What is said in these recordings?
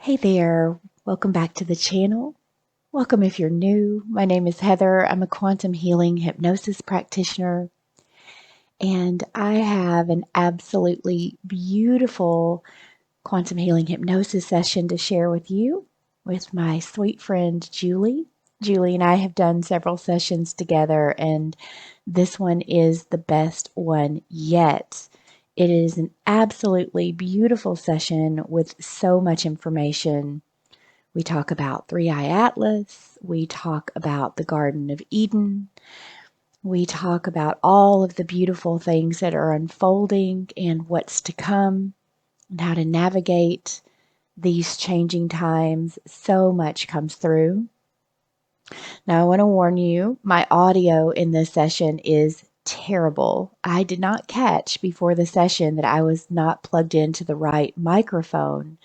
Hey there, welcome back to the channel. Welcome if you're new. My name is Heather. I'm a quantum healing hypnosis practitioner, and I have an absolutely beautiful quantum healing hypnosis session to share with you with my sweet friend Julie. Julie and I have done several sessions together, and this one is the best one yet. It is an absolutely beautiful session with so much information. We talk about Three Eye Atlas. We talk about the Garden of Eden. We talk about all of the beautiful things that are unfolding and what's to come and how to navigate these changing times. So much comes through. Now, I want to warn you, my audio in this session is terrible. I did not catch before the session that I was not plugged into the right microphone.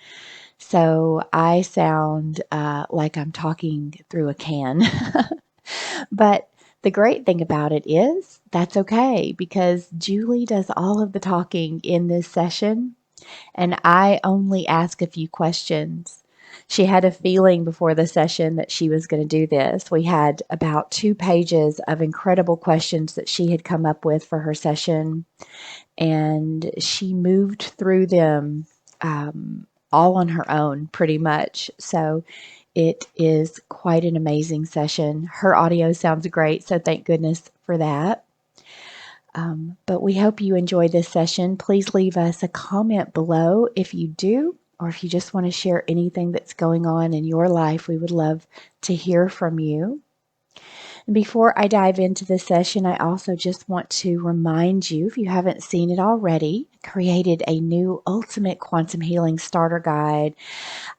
So I sound like I'm talking through a can. But the great thing about it is that's okay because Julie does all of the talking in this session and I only ask a few questions. She had a feeling before the session that she was going to do this. We had about 2 pages of incredible questions that she had come up with for her session, and she moved through them all on her own pretty much. So it is quite an amazing session. Her audio sounds great, so thank goodness for that. But we hope you enjoy this session. Please leave us a comment below if you do, or if you just want to share anything that's going on in your life. We would love to hear from you. And before I dive into the session, I also just want to remind you, if you haven't seen it already, I created a new Ultimate Quantum Healing Starter Guide.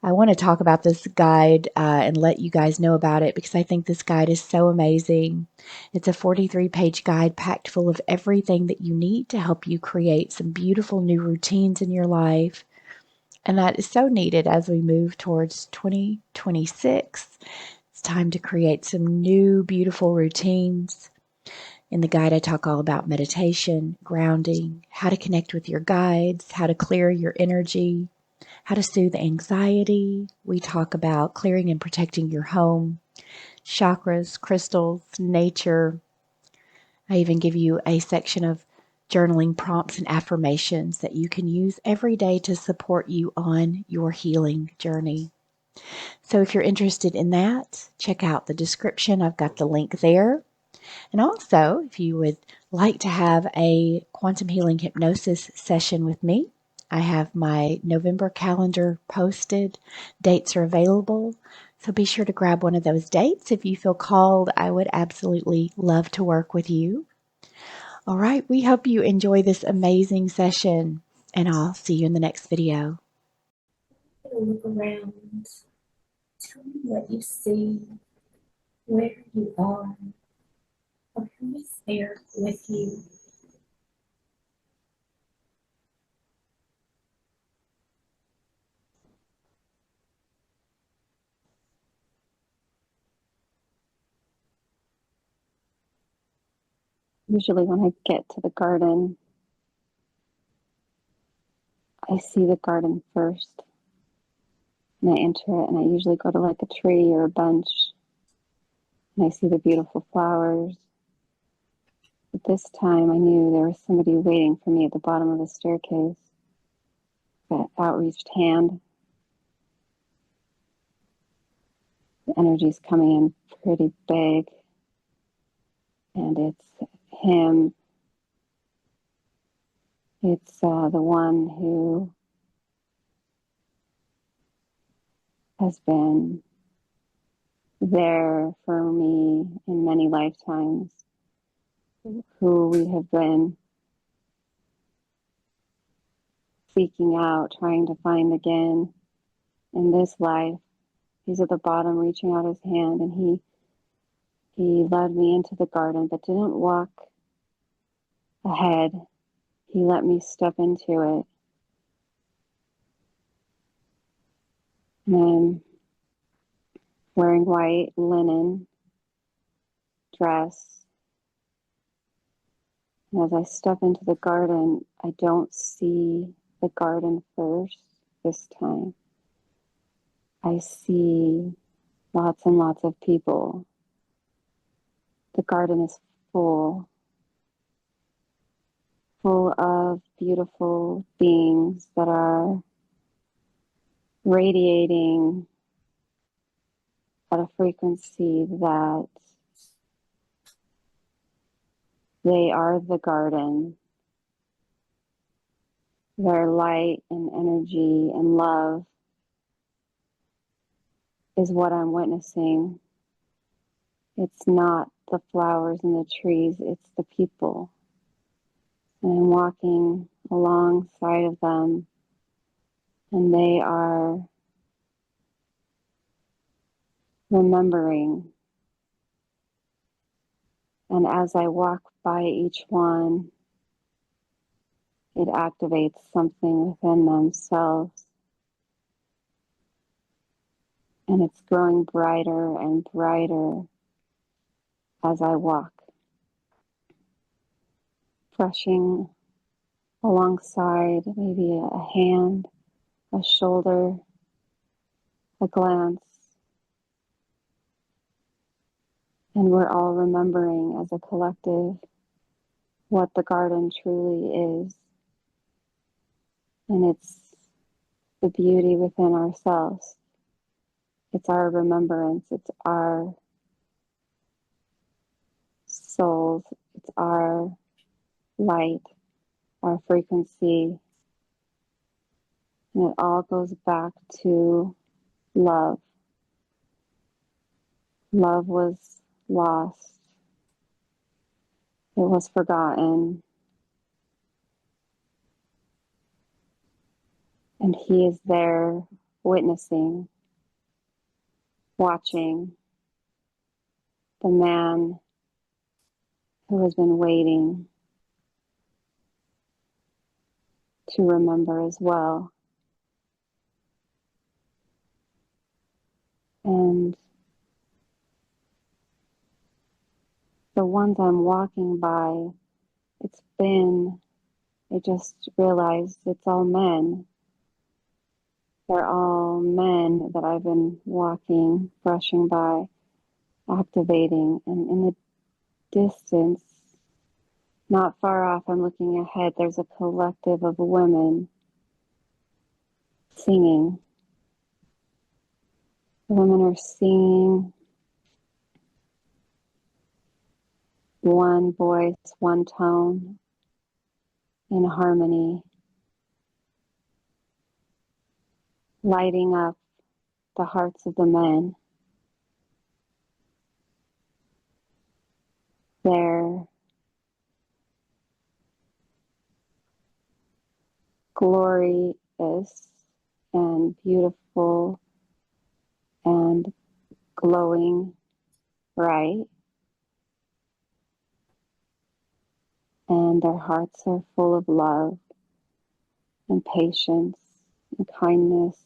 I want to talk about this guide and let you guys know about it because I think this guide is so amazing. It's a 43-page guide packed full of everything that you need to help you create some beautiful new routines in your life. And that is so needed as we move towards 2026. It's time to create some new, beautiful routines. In the guide, I talk all about meditation, grounding, how to connect with your guides, how to clear your energy, how to soothe anxiety. We talk about clearing and protecting your home, chakras, crystals, nature. I even give you a section of journaling prompts and affirmations that you can use every day to support you on your healing journey. So if you're interested in that, check out the description. I've got the link there. And also, if you would like to have a quantum healing hypnosis session with me, I have my November calendar posted. Dates are available. So be sure to grab one of those dates. If you feel called, I would absolutely love to work with you. All right, we hope you enjoy this amazing session, and I'll see you in the next video. Look around. Tell me what you see, where you are, or who is there with you. Usually when I get to the garden, I see the garden first and I enter it, and I usually go to like a tree or a bench and I see the beautiful flowers. But this time I knew there was somebody waiting for me at the bottom of the staircase. That outreached hand. The energy's coming in pretty big, and it's him. It's the one who has been there for me in many lifetimes, who we have been seeking out, trying to find again in this life. He's at the bottom reaching out his hand, and he led me into the garden but didn't walk ahead. He let me step into it. And I'm wearing white linen dress. And as I step into the garden, I don't see the garden first this time. I see lots and lots of people. The garden is full of beautiful beings that are radiating at a frequency that they are the garden. Their light and energy and love is what I'm witnessing. It's not the flowers and the trees, it's the people. And I'm walking alongside of them, and they are remembering. And as I walk by each one, it activates something within themselves. And it's growing brighter and brighter as I walk, brushing alongside maybe a hand, a shoulder, a glance. And we're all remembering as a collective what the garden truly is. And it's the beauty within ourselves. It's our remembrance. It's our souls. It's our light, our frequency. And it all goes back to love. Love was lost. It was forgotten. And he is there witnessing, watching the man who has been waiting to remember as well. And the ones I'm walking by, I just realized it's all men. They're all men that I've been walking, brushing by, activating. And in the distance, not far off, I'm looking ahead, there's a collective of women singing. The women are singing one voice, one tone, in harmony, lighting up the hearts of the men. They're glorious and beautiful and glowing bright. And their hearts are full of love and patience and kindness.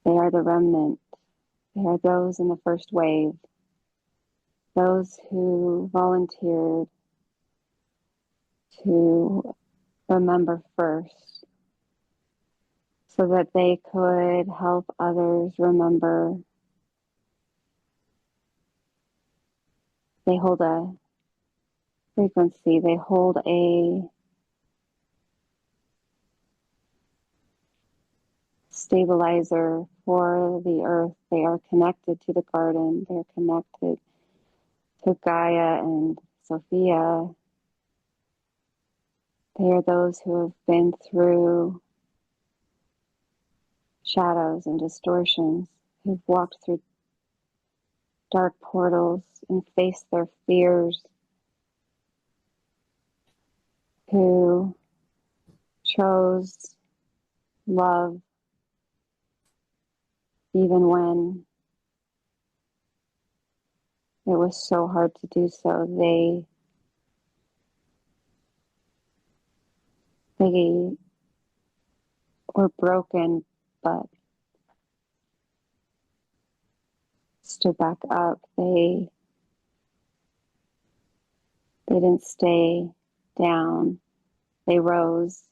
They are the remnant. They are those in the first wave, those who volunteered to remember first so that they could help others remember. They hold a frequency, they hold a stabilizer for the earth. They are connected to the garden. They're connected to Gaia and Sophia. They are those who have been through shadows and distortions, who've walked through dark portals and faced their fears, who chose love even when it was so hard to do so. They were broken, but stood back up. They didn't stay down. They rose.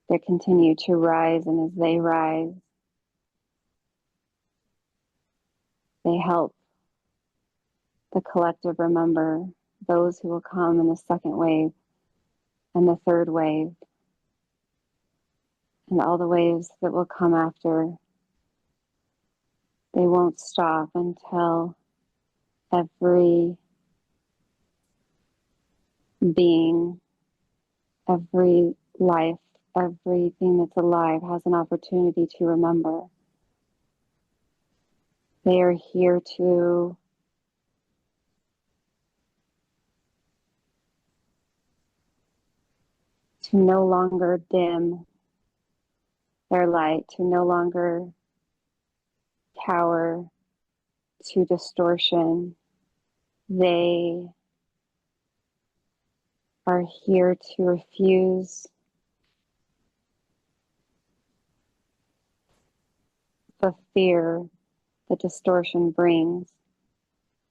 They continue to rise, and as they rise, They help the collective remember those who will come in the second wave and the third wave and all the waves that will come after. They won't stop until every being, every life, everything that's alive has an opportunity to remember. They are here to no longer dim their light, to no longer cower to distortion. They are here to refuse the fear that distortion brings.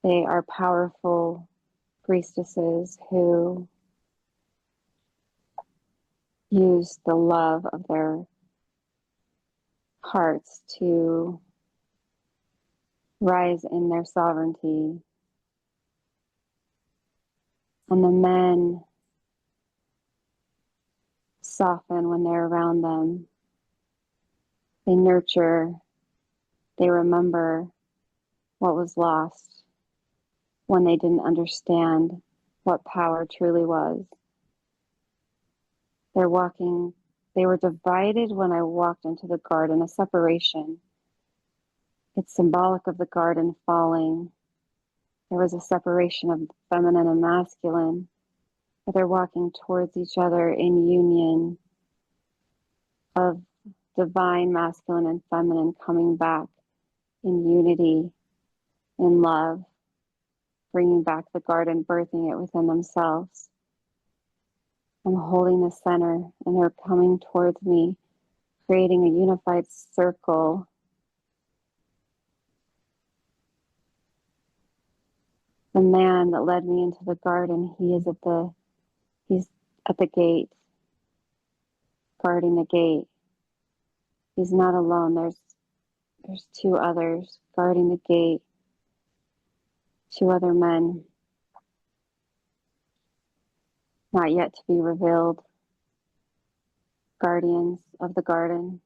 They are powerful priestesses who use the love of their hearts to rise in their sovereignty. And the men soften when they're around them. They nurture, they remember what was lost when they didn't understand what power truly was. They were divided when I walked into the garden, a separation. It's symbolic of the garden falling. There was a separation of feminine and masculine, but they're walking towards each other in union of divine masculine and feminine coming back in unity, in love, bringing back the garden, birthing it within themselves. I'm holding the center and they're coming towards me, creating a unified circle. The man that led me into the garden, he's at the gate, guarding the gate. He's not alone. There's two others guarding the gate, two other men, not yet to be revealed, guardians of the garden,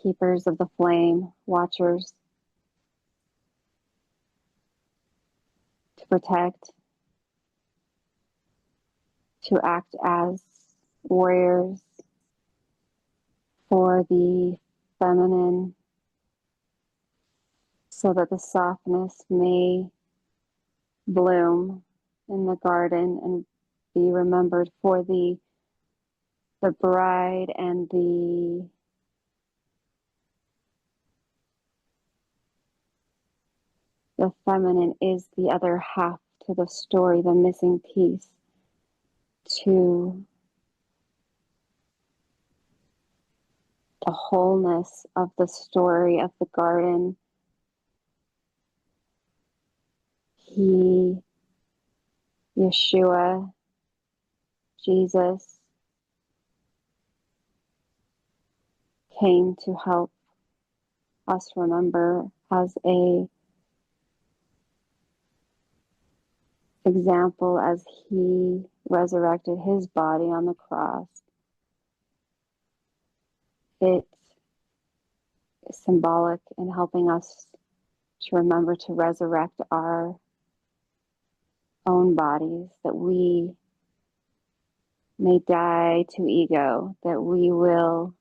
keepers of the flame, watchers, to protect, to act as warriors for the feminine, so that the softness may bloom in the garden and be remembered for the bride, and the feminine is the other half to the story, the missing piece to the wholeness of the story of the garden. Yeshua, Jesus, came to help us remember as a example as he resurrected his body on the cross. It is symbolic in helping us to remember to resurrect our own bodies, that we may die to ego, that we will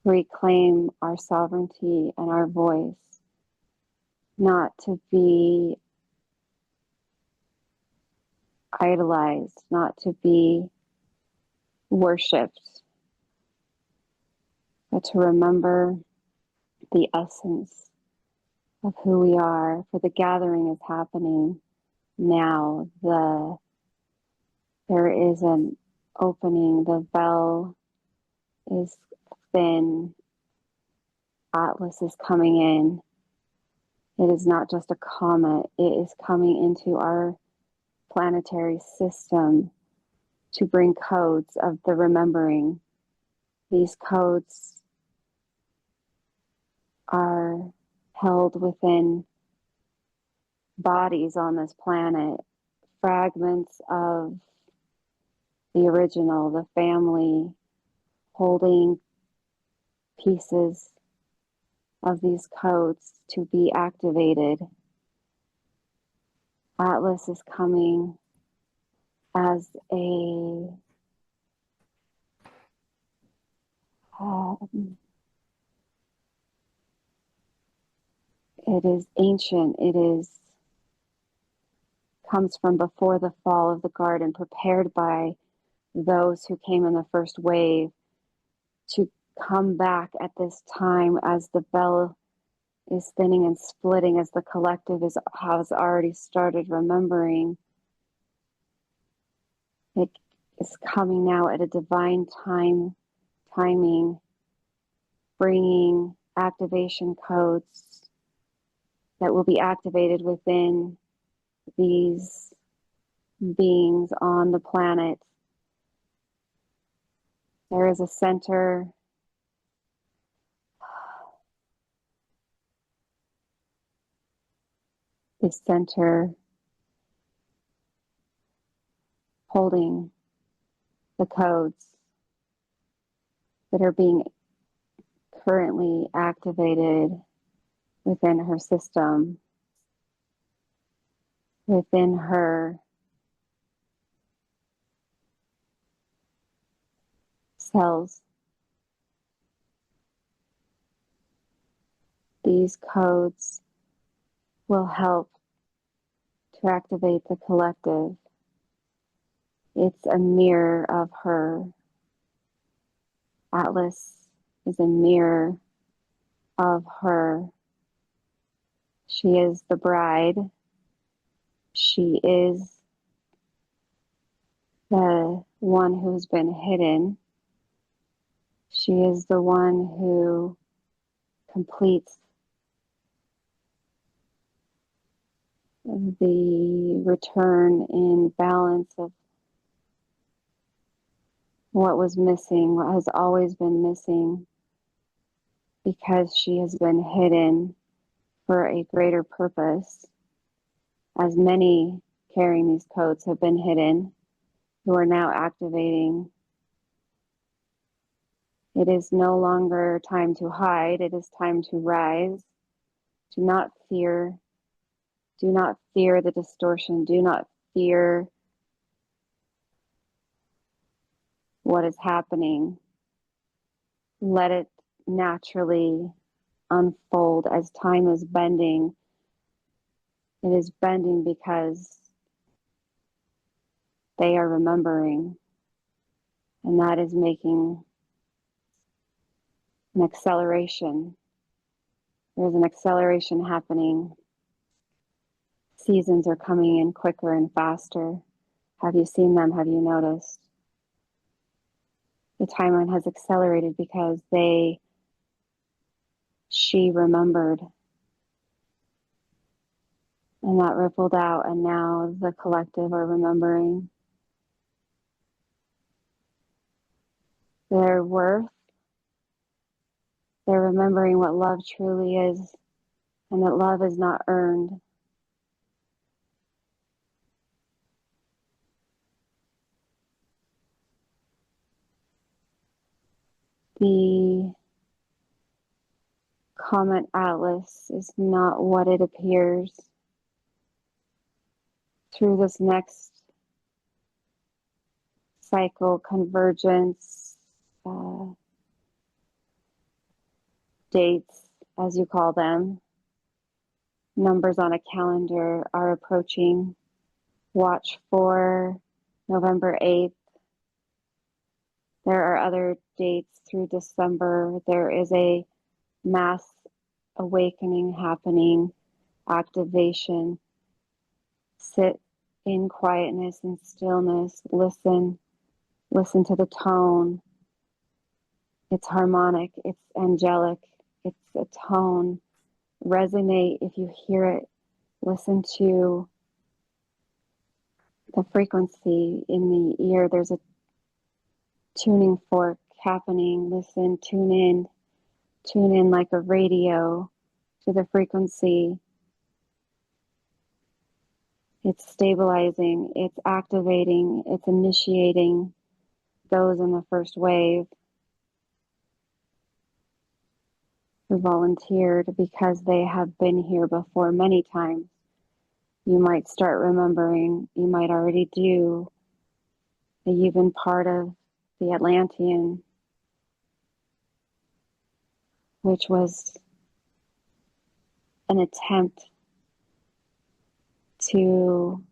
reclaim our sovereignty and our voice, not to be idolized, not to be worshipped, but to remember the essence of who we are. For the gathering is happening now. There is an opening. The veil is thin. Atlas is coming in. It is not just a comet. It is coming into our planetary system to bring codes of the remembering. These codes are held within bodies on this planet, fragments of the original, the family, holding pieces of these codes to be activated. Atlas is coming as it is ancient, comes from before the fall of the garden, prepared by those who came in the first wave to come back at this time as the bell is thinning and splitting, as the collective has already started remembering. It is coming now at a divine timing, bringing activation codes that will be activated within these beings on the planet. There is a center holding the codes that are being currently activated within her system, within her cells. These codes will help to activate the collective. It's a mirror of her. Atlas is a mirror of her. She is the bride. She is the one who's been hidden. She is the one who completes the return in balance of what was missing, what has always been missing, because she has been hidden for a greater purpose, as many carrying these codes have been hidden, who are now activating. It is no longer time to hide, it is time to rise. Do not fear. Do not fear the distortion. Do not fear what is happening. Let it naturally unfold as time is bending. It is bending because they are remembering, and that is making an acceleration. There's an acceleration happening. Seasons are coming in quicker and faster. Have you seen them? Have you noticed? The timeline has accelerated because she remembered, and that rippled out, and now the collective are remembering their worth. They're remembering what love truly is, and that love is not earned. The comet atlas is not what it appears. Through this next cycle, convergence, dates, as you call them, numbers on a calendar are approaching. Watch for November 8th. There are other dates through December. There is a mass awakening happening, activation. Sit in quietness and stillness. Listen to the tone. It's harmonic, it's angelic, it's a tone. Resonate if you hear it. Listen to the frequency in the ear. There's a tuning fork happening. Listen, tune in. tune in like a radio to the frequency. It's stabilizing, it's activating, it's initiating those in the first wave who volunteered because they have been here before many times. You might start remembering, you might already do, that you've been part of the Atlantean, which was an attempt to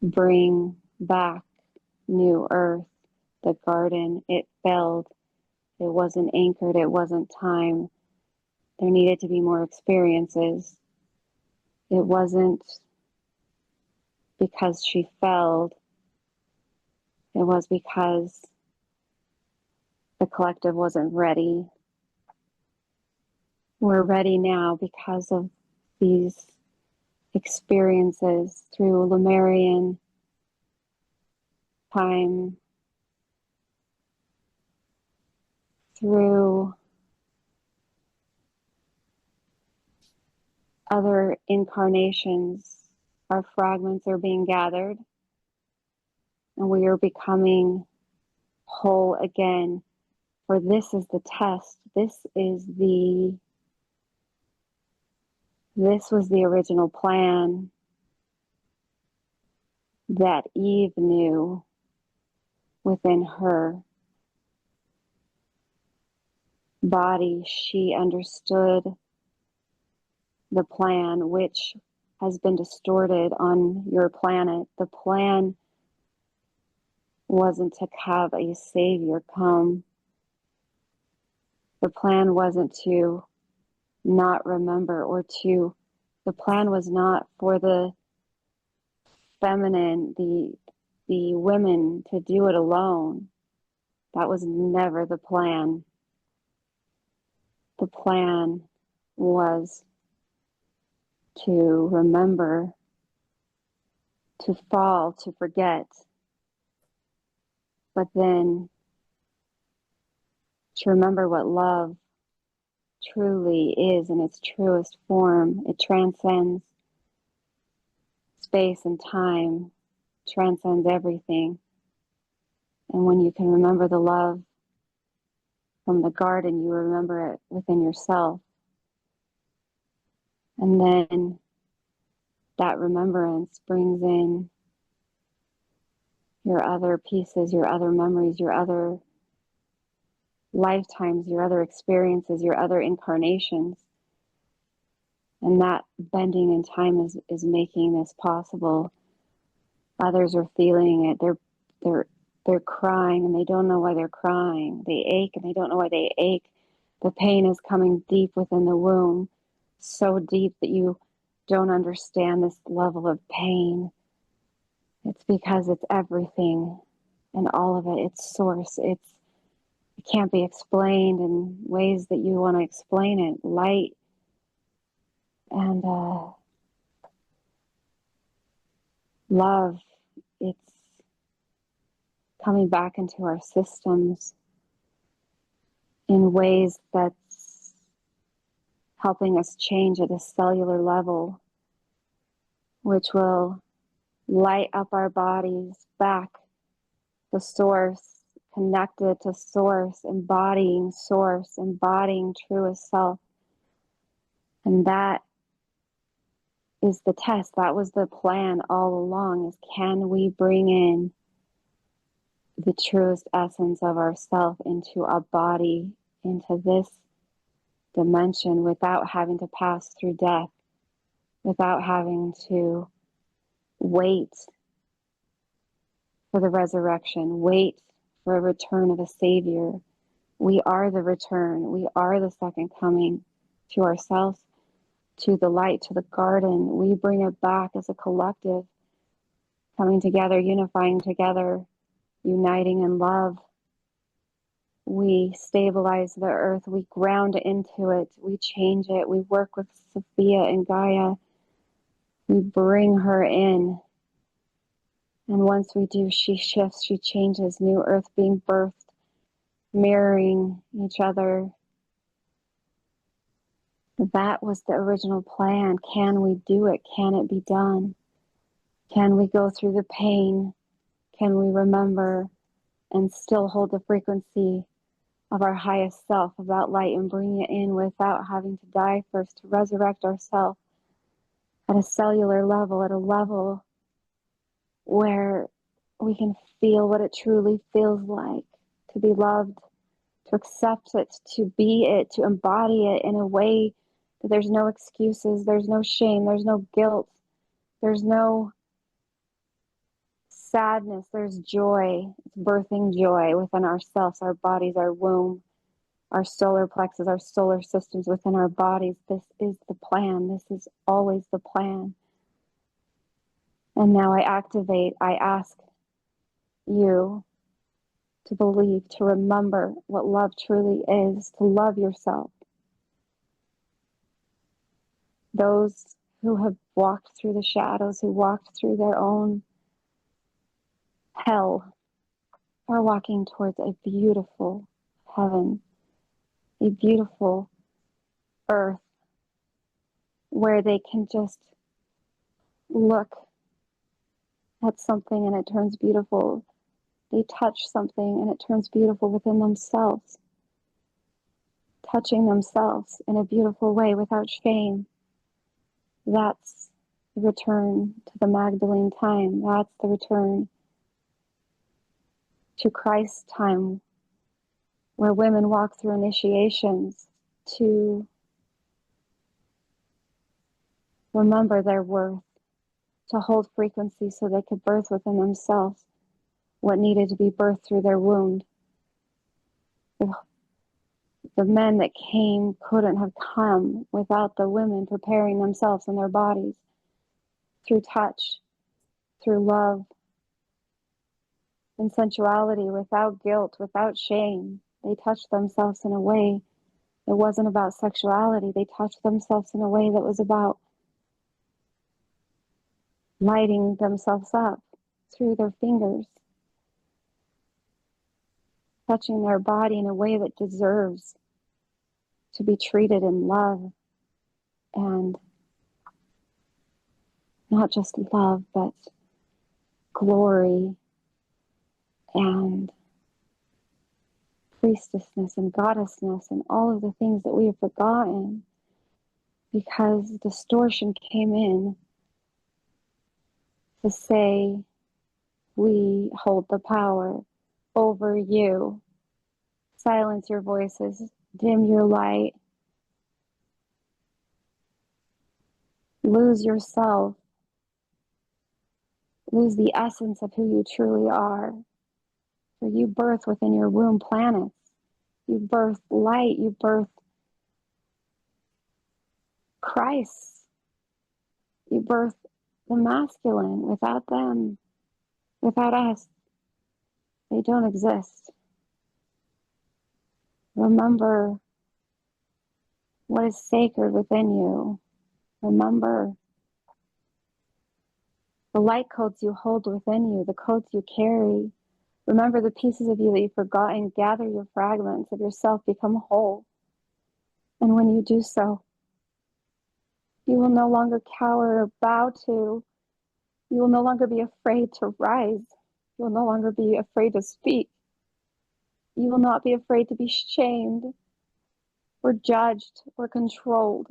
bring back New Earth, the garden. It failed. It wasn't anchored. It wasn't time. There needed to be more experiences. It wasn't because she failed. It was because the collective wasn't ready. We're ready now because of these experiences through Lemurian time, through other incarnations. Our fragments are being gathered and we are becoming whole again. For this is the test. This was the original plan that Eve knew within her body. She understood the plan, which has been distorted on your planet. The plan wasn't to have a savior come. The plan wasn't to not remember the plan was not for the feminine, the women to do it alone. That was never the plan. The plan was to remember, to fall, to forget, but then to remember what love truly is in its truest form. It transcends space and time, transcends everything. And when you can remember the love from the garden, you remember it within yourself. And then that remembrance brings in your other pieces, your other memories, your other lifetimes, your other experiences, your other incarnations. And that bending in time is making this possible. Others are feeling it. They're crying and they don't know why they're crying. They ache and they don't know why they ache. The pain is coming deep within the womb, so deep that you don't understand this level of pain. It's because it's everything and all of it. It's source. It can't be explained in ways that you want to explain it. Light and love. It's coming back into our systems in ways that's helping us change at a cellular level, which will light up our bodies back to source, connected to source, embodying truest self. And that is the test. That was the plan all along, is can we bring in the truest essence of ourself into a body, into this dimension, without having to pass through death, without having to wait for the resurrection, wait for a return of a savior. We are the return. We are the second coming to ourselves, to the light, to the garden. We bring it back as a collective, coming together, unifying together, uniting in love. We stabilize the earth. We ground into it. We change it. We work with Sophia and Gaia. We bring her in. And once we do, she shifts, she changes, new earth being birthed, mirroring each other. That was the original plan. Can we do it? Can it be done? Can we go through the pain? Can we remember and still hold the frequency of our highest self, of that light, and bring it in without having to die first, to resurrect ourselves at a cellular level, at a level where we can feel what it truly feels like to be loved, to accept it, to be it, to embody it in a way that there's no excuses, there's no shame, there's no guilt, there's no sadness, there's joy. It's birthing joy within ourselves, our bodies, our womb, our solar plexus, our solar systems within our bodies. This is the plan. This is always the plan. And now I ask you to believe, to remember what love truly is, to love yourself. Those who have walked through the shadows, who walked through their own hell, are walking towards a beautiful heaven, a beautiful earth where they can just look at something and it turns beautiful. They touch something and it turns beautiful within themselves. Touching themselves in a beautiful way without shame. That's the return to the Magdalene time. That's the return to Christ's time, where women walk through initiations to remember their worth, to hold frequency so they could birth within themselves what needed to be birthed through their wound. The men that came couldn't have come without the women preparing themselves and their bodies through touch, through love and sensuality, without guilt, without shame. They touched themselves in a way that wasn't about sexuality. They touched themselves in a way that was about lighting themselves up through their fingers, touching their body in a way that deserves to be treated in love, and not just love, but glory and priestessness and goddessness and all of the things that we have forgotten because distortion came in to say, we hold the power over you. Silence your voices, dim your light, lose yourself, lose the essence of who you truly are. For you birth within your womb planets. You birth light, you birth Christ. You birth the masculine. Without them, without us, they don't exist. Remember what is sacred within you. Remember the light codes you hold within you, the codes you carry. Remember the pieces of you that you've forgotten. Gather your fragments of yourself, become whole. And when you do so, you will no longer cower or bow to. You will no longer be afraid to rise. You will no longer be afraid to speak. You will not be afraid to be shamed or judged or controlled.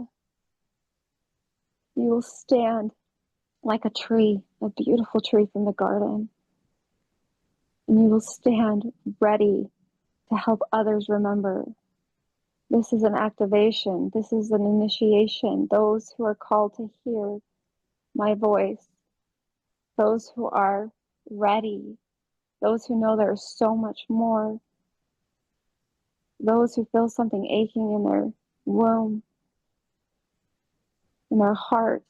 You will stand like a tree, a beautiful tree from the garden. And you will stand ready to help others remember. This is an activation. This is an initiation. Those who are called to hear my voice, those who are ready, those who know there is so much more, those who feel something aching in their womb, in their heart,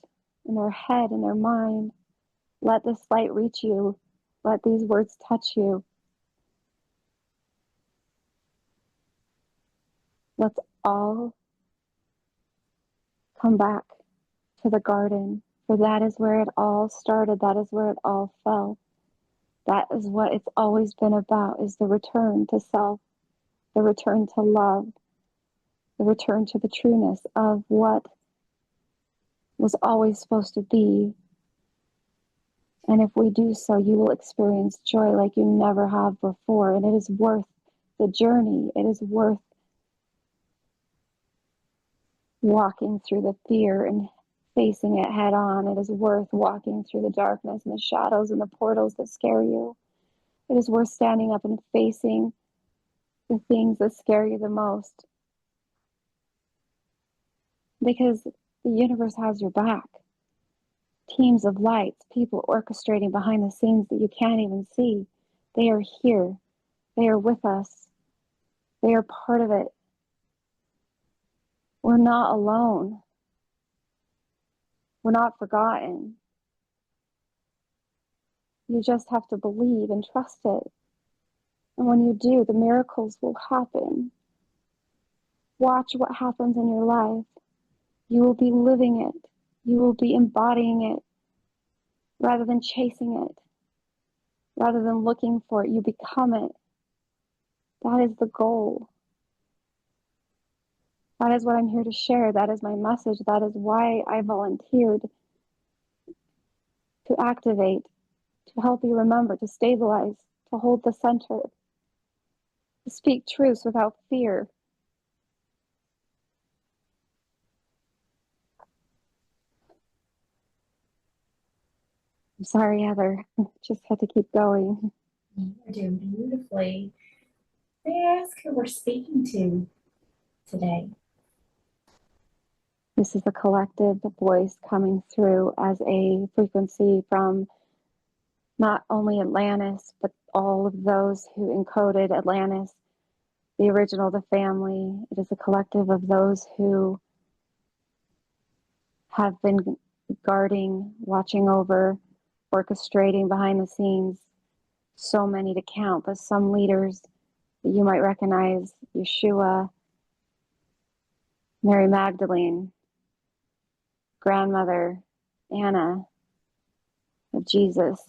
in their head, in their mind. Let this light reach you. Let these words touch you. Let's all come back to the garden, for that is where it all started. That is where it all fell. That is what it's always been about, is the return to self. the return to love, the return to the trueness of what was always supposed to be. And if we do so, you will experience joy like you never have before. And it is worth the journey. It is worth walking through the fear and facing it head on. It is worth walking through the darkness and the shadows and the portals that scare you. It is worth standing up and facing the things that scare you the most. Because the universe has your back. Teams of lights, people orchestrating behind the scenes that you can't even see. They are here. They are with us. They are part of it. We're not alone. We're not forgotten. You just have to believe and trust it. And when you do, the miracles will happen. Watch what happens in your life. You will be living it. You will be embodying it rather than chasing it. Rather than looking for it, you become it. That is the goal. That is what I'm here to share. That is my message. That is why I volunteered to activate, to help you remember, to stabilize, to hold the center, to speak truth without fear. I'm sorry, Heather. Just had to keep going. You're doing beautifully. May I ask who we're speaking to today? This is a collective voice coming through as a frequency from not only Atlantis, but all of those who encoded Atlantis, the original, the family. It is a collective of those who have been guarding, watching over, orchestrating behind the scenes. So many to count, but some leaders that you might recognize: Yeshua, Mary Magdalene, grandmother Anna of Jesus,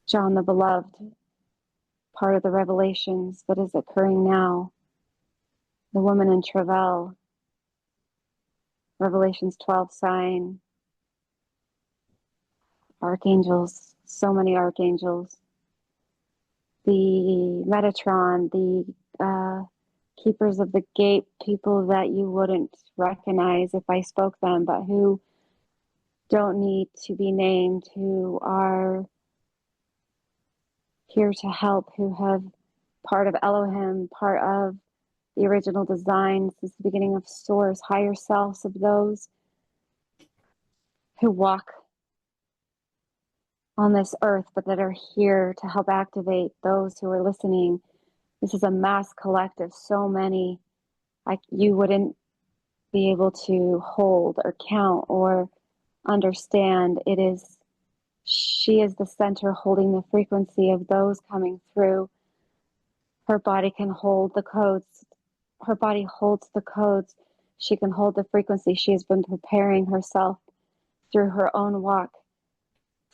John the Beloved, part of the revelations that is occurring now, the woman in travail, Revelations 12 sign, archangels, so many archangels, the Metatron, the keepers of the gate, people that you wouldn't recognize if I spoke them, but who don't need to be named, who are here to help, who have part of Elohim, part of the original design since the beginning of Source, higher selves of those who walk on this earth, but that are here to help activate those who are listening. This is a mass collective, so many you wouldn't be able to hold or count or understand. She is the center holding the frequency of those coming through. Her body can hold the codes. Her body holds the codes. She can hold the frequency. She has been preparing herself through her own walk,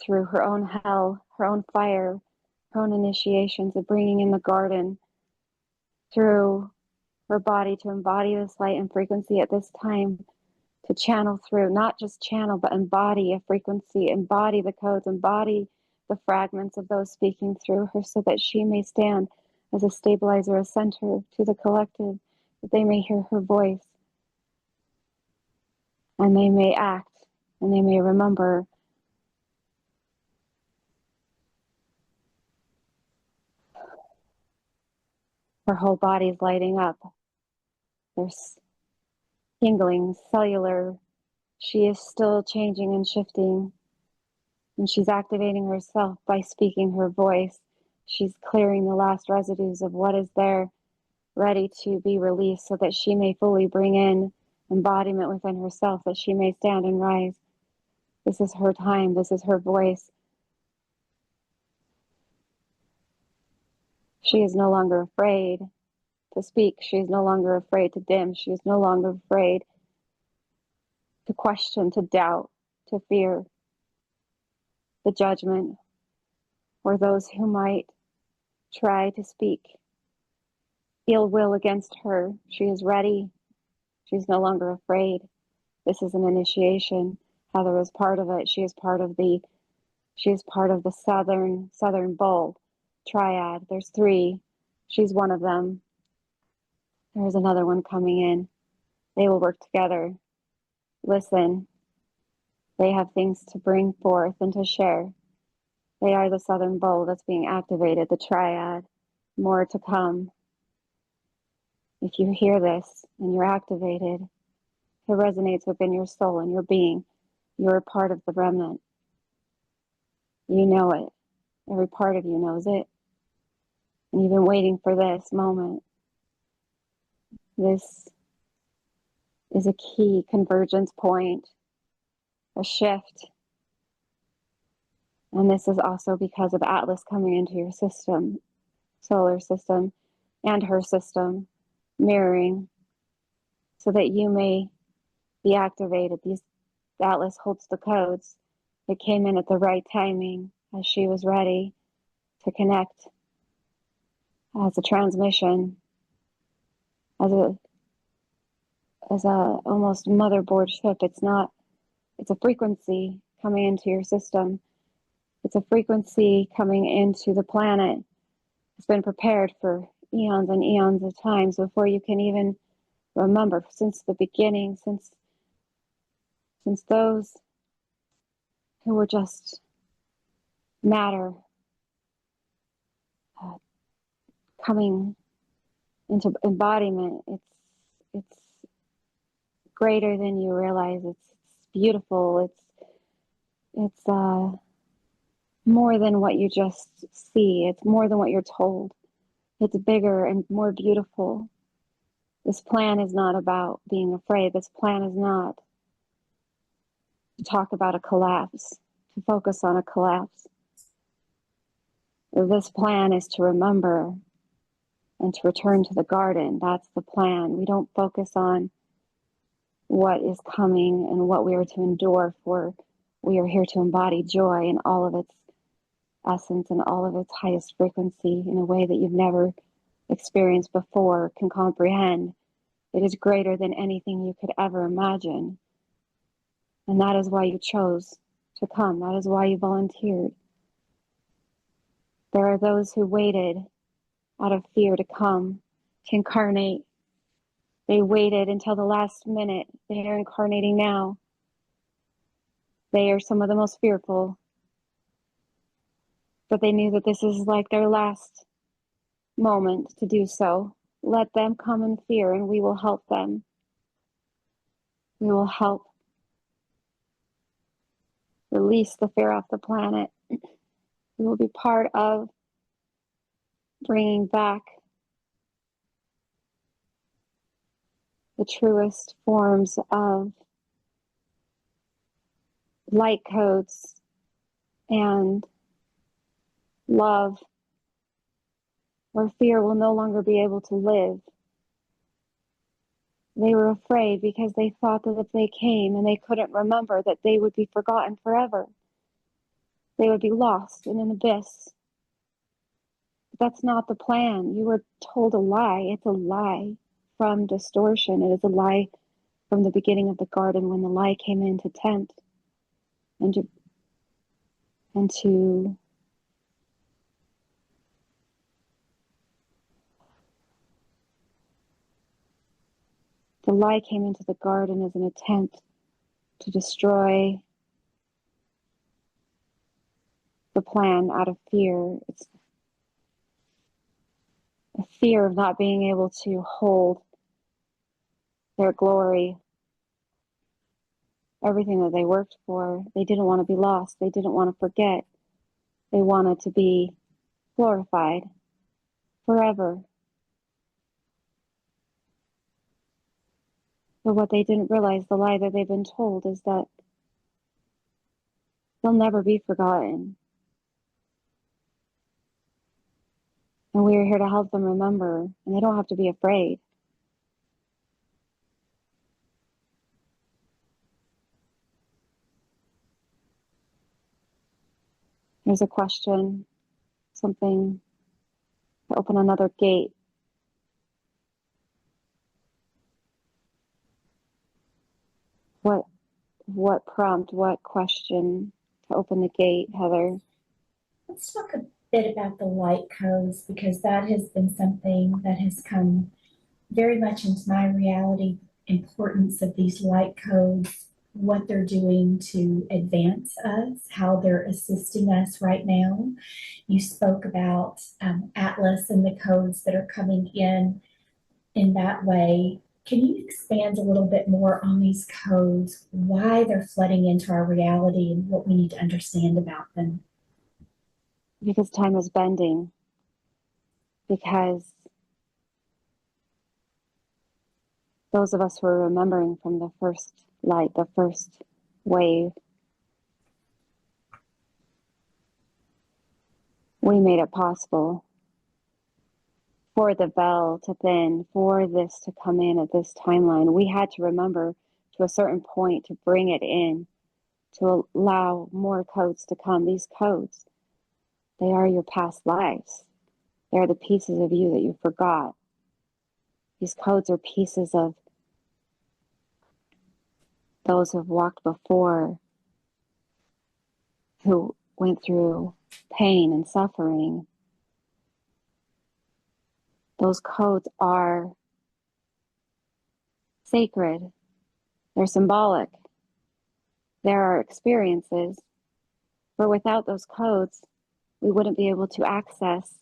through her own hell, her own fire, her own initiations of bringing in the garden, through her body to embody this light and frequency at this time, to channel through, not just channel, but embody a frequency, embody the codes, embody the fragments of those speaking through her, so that she may stand as a stabilizer, a center to the collective, that they may hear her voice and they may act and they may remember. Her whole body is lighting up. There's tingling, cellular. She is still changing and shifting. And she's activating herself by speaking her voice. She's clearing the last residues of what is there, ready to be released, so that she may fully bring in embodiment within herself, that she may stand and rise. This is her time. This is her voice. She is no longer afraid to speak. She is no longer afraid to dim. She is no longer afraid to question, to doubt, to fear the judgment, or those who might try to speak ill will against her. She is ready. She's no longer afraid. This is an initiation. Heather is part of it. She is part of the southern bowl triad. There's 3. She's one of them. There's another one coming in. They will work together. Listen. They have things to bring forth and to share. They are the southern bowl that's being activated, the triad. More to come. If you hear this and you're activated, it resonates within your soul and your being. You're a part of the remnant. You know it. Every part of you knows it. And you've been waiting for this moment. This is a key convergence point, a shift. And this is also because of Atlas coming into your system, solar system, and her system, mirroring, so that you may be activated. Atlas holds the codes. It came in at the right timing as she was ready to connect as a transmission, as a almost motherboard ship. It's a frequency coming into your system. It's a frequency coming into the planet. It's been prepared for eons and eons of times before you can even remember, since the beginning, since those who were just matter coming into embodiment. It's greater than you realize. It's beautiful. It's more than what you just see. It's more than what you're told. It's bigger and more beautiful. This plan is not about being afraid. This plan is not to talk about a collapse, to focus on a collapse. This plan is to remember and to return to the garden. That's the plan. We don't focus on what is coming and what we are to endure, for we are here to embody joy in all of its essence and all of its highest frequency in a way that you've never experienced before, can comprehend. It is greater than anything you could ever imagine. And that is why you chose to come. That is why you volunteered. There are those who waited out of fear to come, to incarnate. They waited until the last minute. They are incarnating now. They are some of the most fearful. But they knew that this is like their last moment to do so. Let them come in fear and we will help them. We will help release the fear off the planet. We will be part of bringing back the truest forms of light codes and love, where fear will no longer be able to live. They were afraid because they thought that if they came and they couldn't remember, that they would be forgotten forever. They would be lost in an abyss. But that's not the plan. You were told a lie. It's a lie from distortion. It is a lie from the beginning of the garden, when the lie came in to tempt and to the lie came into the garden as an attempt to destroy the plan out of fear. It's a fear of not being able to hold their glory, everything that they worked for. They didn't want to be lost. They didn't want to forget. They wanted to be glorified forever. But what they didn't realize, the lie that they've been told, is that they'll never be forgotten. And we are here to help them remember, and they don't have to be afraid. There's a question, something to open another gate. What prompt, what question to open the gate, Heather? Let's talk a bit about the light codes, because that has been something that has come very much into my reality. Importance of these light codes, what they're doing to advance us, how they're assisting us right now. You spoke about Atlas and the codes that are coming in that way. Can you expand a little bit more on these codes, why they're flooding into our reality, and what we need to understand about them? Because time is bending. Because those of us who are remembering from the first light, the first wave, we made it possible for the bell to thin, for this to come in at this timeline. We had to remember to a certain point to bring it in, to allow more codes to come. These codes, they are your past lives. They are the pieces of you that you forgot. These codes are pieces of those who have walked before, who went through pain and suffering. Those codes are sacred. They're symbolic. There are experiences, but without those codes, we wouldn't be able to access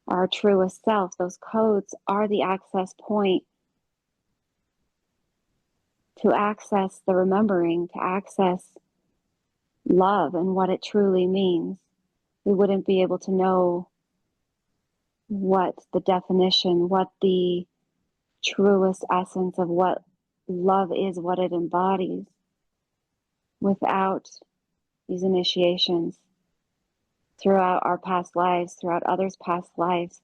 our truest self. Those codes are the access point to access the remembering, to access love and what it truly means. We wouldn't be able to know what the definition, what the truest essence of what love is, what it embodies, without these initiations throughout our past lives, throughout others' past lives.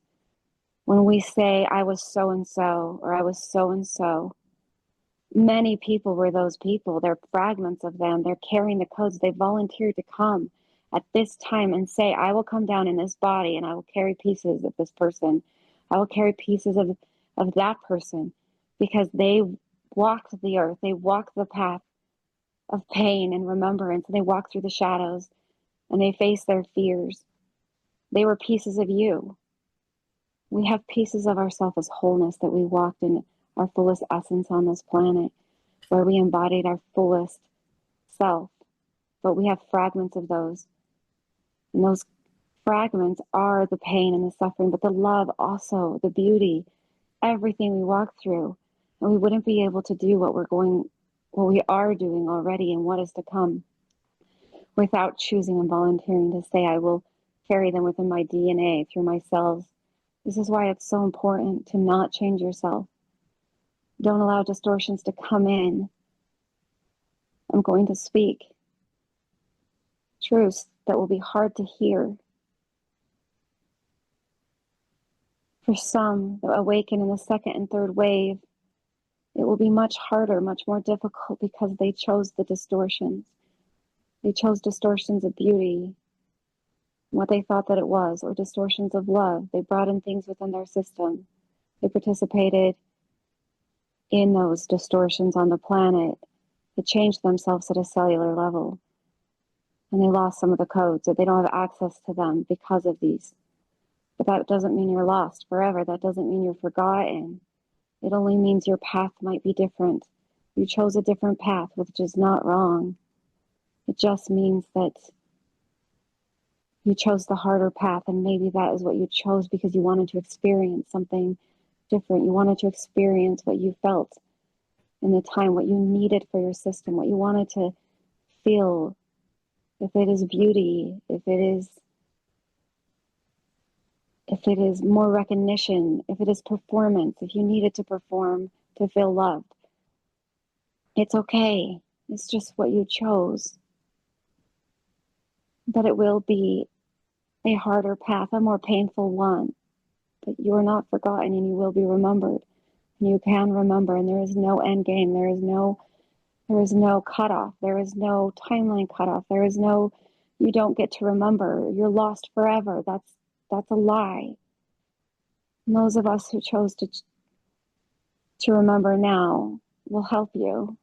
When we say, I was so and so, or I was so and so, many people were those people. They're fragments of them. They're carrying the codes. They volunteered to come at this time and say, I will come down in this body and I will carry pieces of this person. I will carry pieces of that person, because they walked the earth. They walked the path of pain and remembrance. And they walked through the shadows and they faced their fears. They were pieces of you. We have pieces of ourselves as wholeness, that we walked in our fullest essence on this planet, where we embodied our fullest self. But we have fragments of those. And those fragments are the pain and the suffering, but the love also, the beauty, everything we walk through. And we wouldn't be able to do what we are doing already and what is to come, without choosing and volunteering to say, I will carry them within my DNA, through my cells. This is why it's so important to not change yourself. Don't allow distortions to come in. I'm going to speak truths that will be hard to hear. For some that awaken in the second and third wave, it will be much harder, much more difficult, because they chose the distortions. They chose distortions of beauty, what they thought that it was, or distortions of love. They brought in things within their system. They participated in those distortions on the planet. They changed themselves at a cellular level. And they lost some of the codes, that they don't have access to them because of these. But that doesn't mean you're lost forever. That doesn't mean you're forgotten. It only means your path might be different. You chose a different path, which is not wrong. It just means that you chose the harder path, and maybe that is what you chose because you wanted to experience something different. You wanted to experience what you felt in the time, what you needed for your system, what you wanted to feel. If it is beauty, if it is more recognition, if it is performance, if you needed to perform to feel loved, it's okay. It's just what you chose. But it will be a harder path, a more painful one. But you are not forgotten, and you will be remembered. And you can remember, and there is no end game. There is no cutoff. There is no timeline cutoff. You don't get to remember. You're lost forever. That's a lie. And those of us who chose to remember now will help you.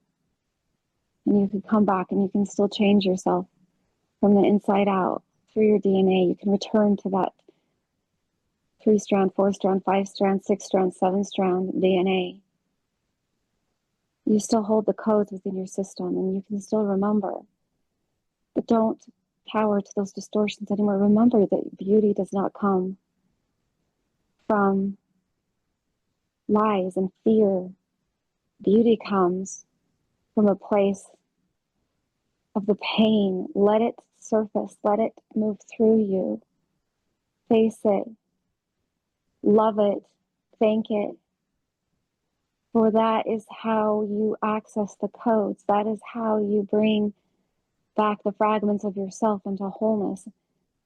And you can come back and you can still change yourself from the inside out through your DNA. You can return to that 3-strand, 4-strand, 5-strand, 6-strand, 7-strand DNA. You still hold the codes within your system and you can still remember. But don't cower to those distortions anymore. Remember that beauty does not come from lies and fear. Beauty comes from a place of the pain. Let it surface. Let it move through you. Face it. Love it. Thank it. For that is how you access the codes. That is how you bring back the fragments of yourself into wholeness.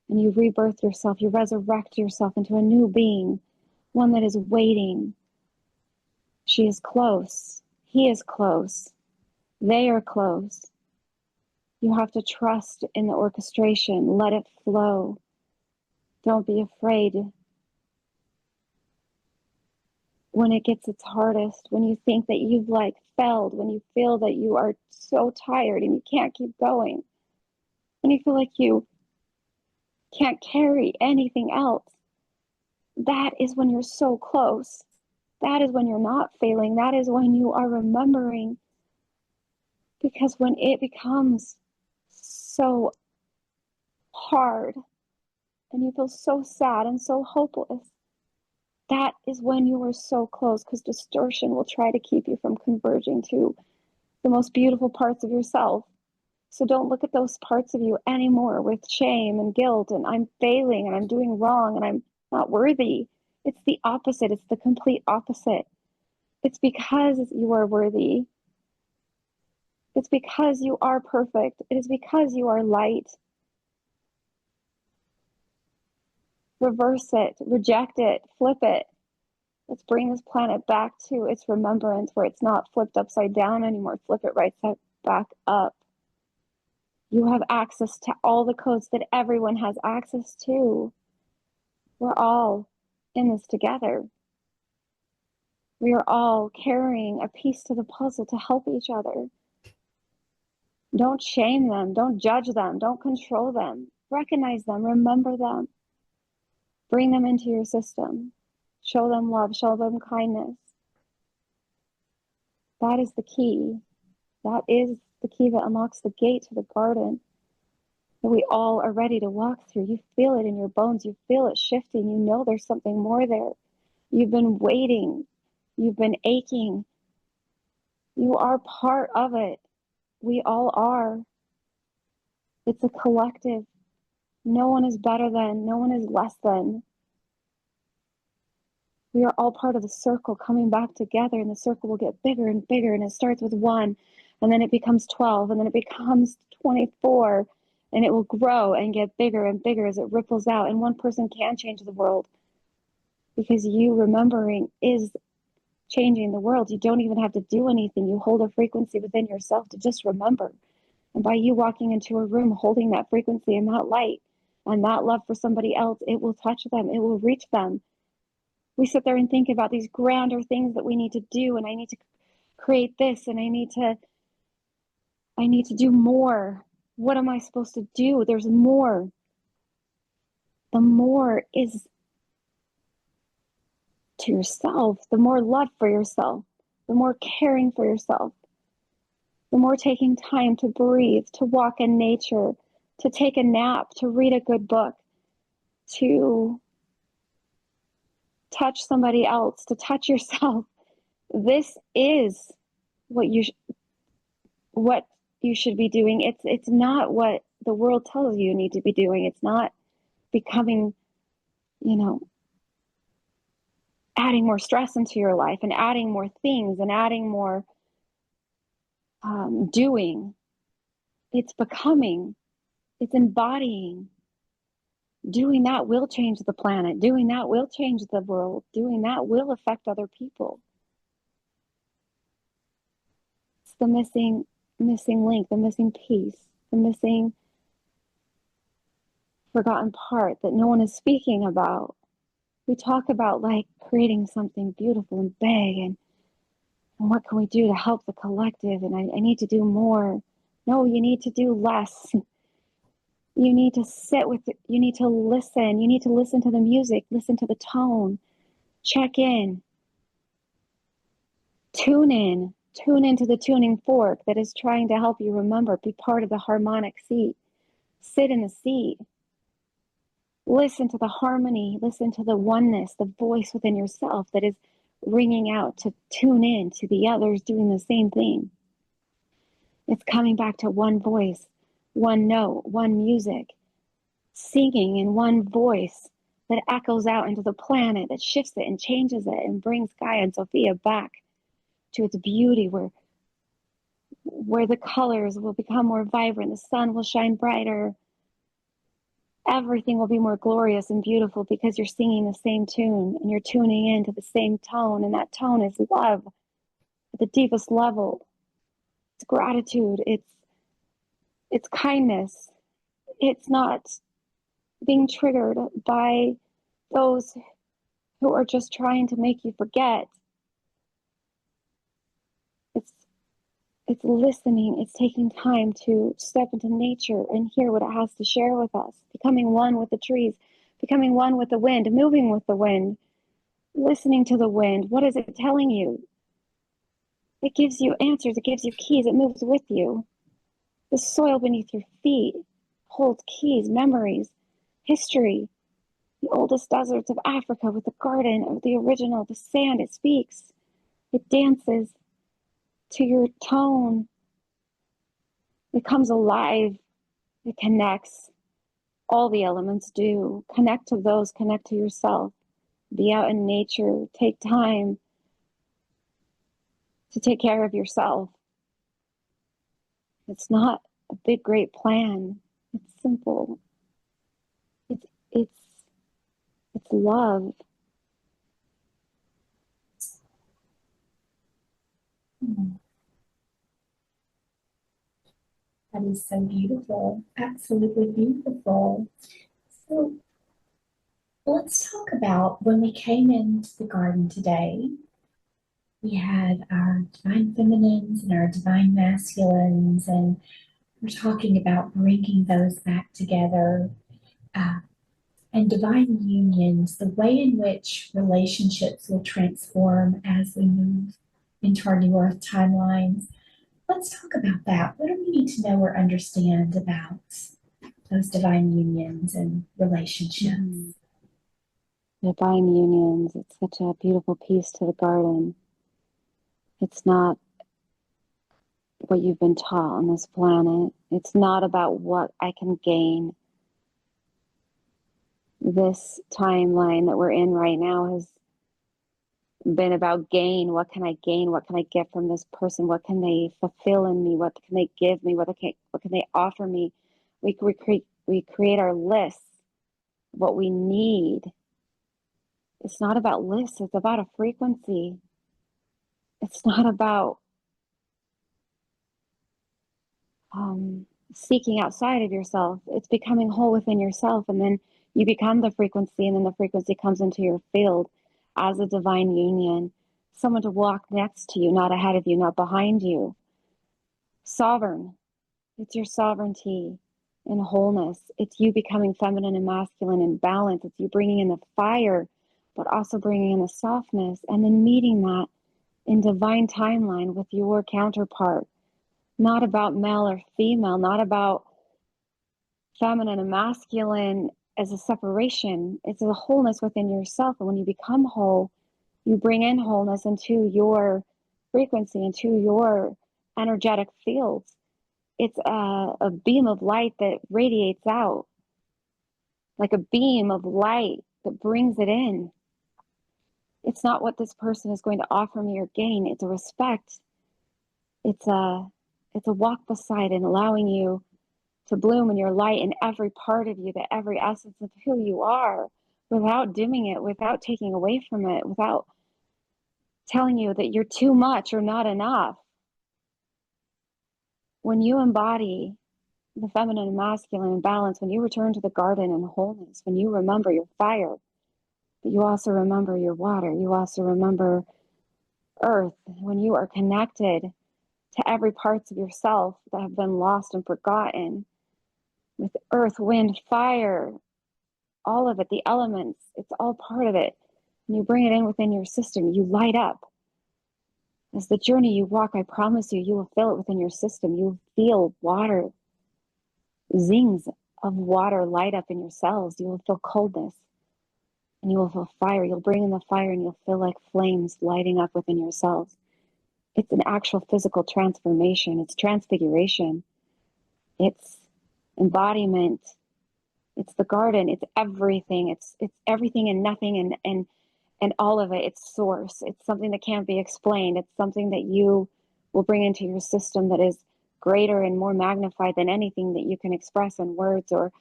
And you rebirth yourself. You resurrect yourself into a new being. One that is waiting. She is close. He is close. They are close. You have to trust in the orchestration. Let it flow. Don't be afraid. When it gets its hardest, when you think that you've failed, when you feel that you are so tired and you can't keep going, when you feel like you can't carry anything else, that is when you're so close. That is when you're not failing. That is when you are remembering. Because when it becomes so hard and you feel so sad and so hopeless, that is when you are so close, because distortion will try to keep you from converging to the most beautiful parts of yourself. So don't look at those parts of you anymore with shame and guilt and I'm failing and I'm doing wrong and I'm not worthy. It's the opposite. It's the complete opposite. It's because you are worthy. It's because you are perfect. It is because you are light. Reverse it, reject it, flip it. Let's bring this planet back to its remembrance where it's not flipped upside down anymore. Flip it right side back up. You have access to all the codes that everyone has access to. We're all in this together. We are all carrying a piece to the puzzle to help each other. Don't shame them. Don't judge them. Don't control them. Recognize them. Remember them. Bring them into your system. Show them love. Show them kindness. That is the key. That is the key that unlocks the gate to the garden that we all are ready to walk through. You feel it in your bones. You feel it shifting. You know there's something more there. You've been waiting. You've been aching. You are part of it. We all are. It's a collective. No one is better than. No one is less than. We are all part of the circle coming back together, and the circle will get bigger and bigger, and it starts with 1, and then it becomes 12, and then it becomes 24, and it will grow and get bigger and bigger as it ripples out, and one person can change the world because you remembering is changing the world. You don't even have to do anything. You hold a frequency within yourself to just remember, and by you walking into a room holding that frequency and that light and that love for somebody else, it will touch them. It will reach them. We sit there and think about these grander things that we need to do, and I need to create this, and I need to do more. What am I supposed to do? There's more. The more is to yourself, the more love for yourself, the more caring for yourself, the more taking time to breathe, to walk in nature, to take a nap, to read a good book, to touch somebody else, to touch yourself. This is what you should be doing. It's not what the world tells you need to be doing. It's not becoming, adding more stress into your life and adding more things and adding more doing. It's becoming. It's embodying. Doing that will change the planet. Doing that will change the world. Doing that will affect other people. It's the missing link, the missing piece, the missing forgotten part that no one is speaking about. We talk about like creating something beautiful and big and what can we do to help the collective? And I need to do more. No, you need to do less. You need to sit with it. You need to listen. You need to listen to the music, listen to the tone, check in, tune into the tuning fork that is trying to help you remember, be part of the harmonic seat. Sit in the seat. Listen to the harmony, listen to the oneness, the voice within yourself that is ringing out to tune in to the others doing the same thing. It's coming back to one voice, one note, one music, singing in one voice that echoes out into the planet, that shifts it and changes it and brings Gaia and Sophia back to its beauty, where the colors will become more vibrant, the sun will shine brighter, everything will be more glorious and beautiful because you're singing the same tune and you're tuning into the same tone, and that tone is love at the deepest level. It's gratitude, it's kindness. It's not being triggered by those who are just trying to make you forget. It's listening. It's taking time to step into nature and hear what it has to share with us. Becoming one with the trees, becoming one with the wind, moving with the wind, listening to the wind. What is it telling you? It gives you answers. It gives you keys. It moves with you. The soil beneath your feet holds keys, memories, history. The oldest deserts of Africa with the garden of the original, the sand, it speaks. It dances to your tone. It comes alive. It connects. All the elements do. Connect to those, connect to yourself. Be out in nature. Take time to take care of yourself. It's not a big, great plan. It's simple. It's love. That is so beautiful. Absolutely beautiful. So let's talk about when we came into the garden today. We had our divine feminines and our divine masculines, and we're talking about bringing those back together, uh, and divine unions, the way in which relationships will transform as we move into our new earth timelines. Let's talk about that. What do we need to know or understand about those divine unions and relationships? Divine unions, it's such a beautiful piece to the garden. It's not what you've been taught on this planet. It's not about what I can gain. This timeline that we're in right now has been about gain. What can I gain? What can I get from this person? What can they fulfill in me? What can they give me? What can they offer me? We create our lists, what we need. It's not about lists. It's about a frequency. It's not about seeking outside of yourself. It's becoming whole within yourself, and then you become the frequency, and then the frequency comes into your field as a divine union. Someone to walk next to you, not ahead of you, not behind you. Sovereign. It's your sovereignty and wholeness. It's you becoming feminine and masculine in balance. It's you bringing in the fire, but also bringing in the softness, and then meeting that in divine timeline with your counterpart. Not about male or female, not about feminine and masculine as a separation. It's a wholeness within yourself. And when you become whole, you bring in wholeness into your frequency, into your energetic fields. It's a beam of light that radiates out, like a beam of light that brings it in. It's not what this person is going to offer me or gain. It's a respect. It's a walk beside and allowing you to bloom in your light in every part of you, that every essence of who you are, without dimming it, without taking away from it, without telling you that you're too much or not enough. When you embody the feminine and masculine in balance, when you return to the garden in wholeness, when you remember your fire, But you also remember your water. You also remember earth. When you are connected to every parts of yourself that have been lost and forgotten, with earth, wind, fire, all of it, the elements, it's all part of it. And you bring it in within your system, you light up. As the journey you walk, I promise you, you will feel it within your system. You will feel water, zings of water light up in your cells. You will feel coldness and you will feel fire. You'll bring in the fire and you'll feel like flames lighting up within your cells. It's an actual physical transformation. It's transfiguration. It's embodiment. It's the garden. It's everything. It's everything and nothing and all of it. It's source. It's something that can't be explained. It's something that you will bring into your system that is greater and more magnified than anything that you can express in words or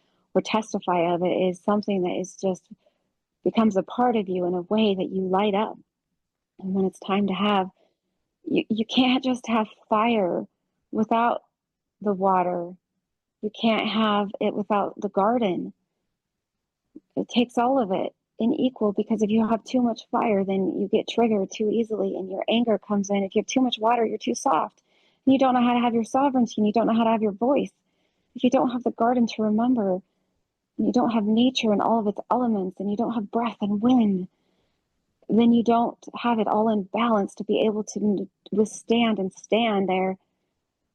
testify of. It is something that is just becomes a part of you in a way that you light up. And when it's time to have, you can't just have fire without the water. You can't have it without the garden. It takes all of it in equal, because if you have too much fire, then you get triggered too easily and your anger comes in. If you have too much water, you're too soft and you don't know how to have your sovereignty and you don't know how to have your voice. If you don't have the garden to remember and you don't have nature and all of its elements and you don't have breath and wind, then you don't have it all in balance to be able to withstand and stand there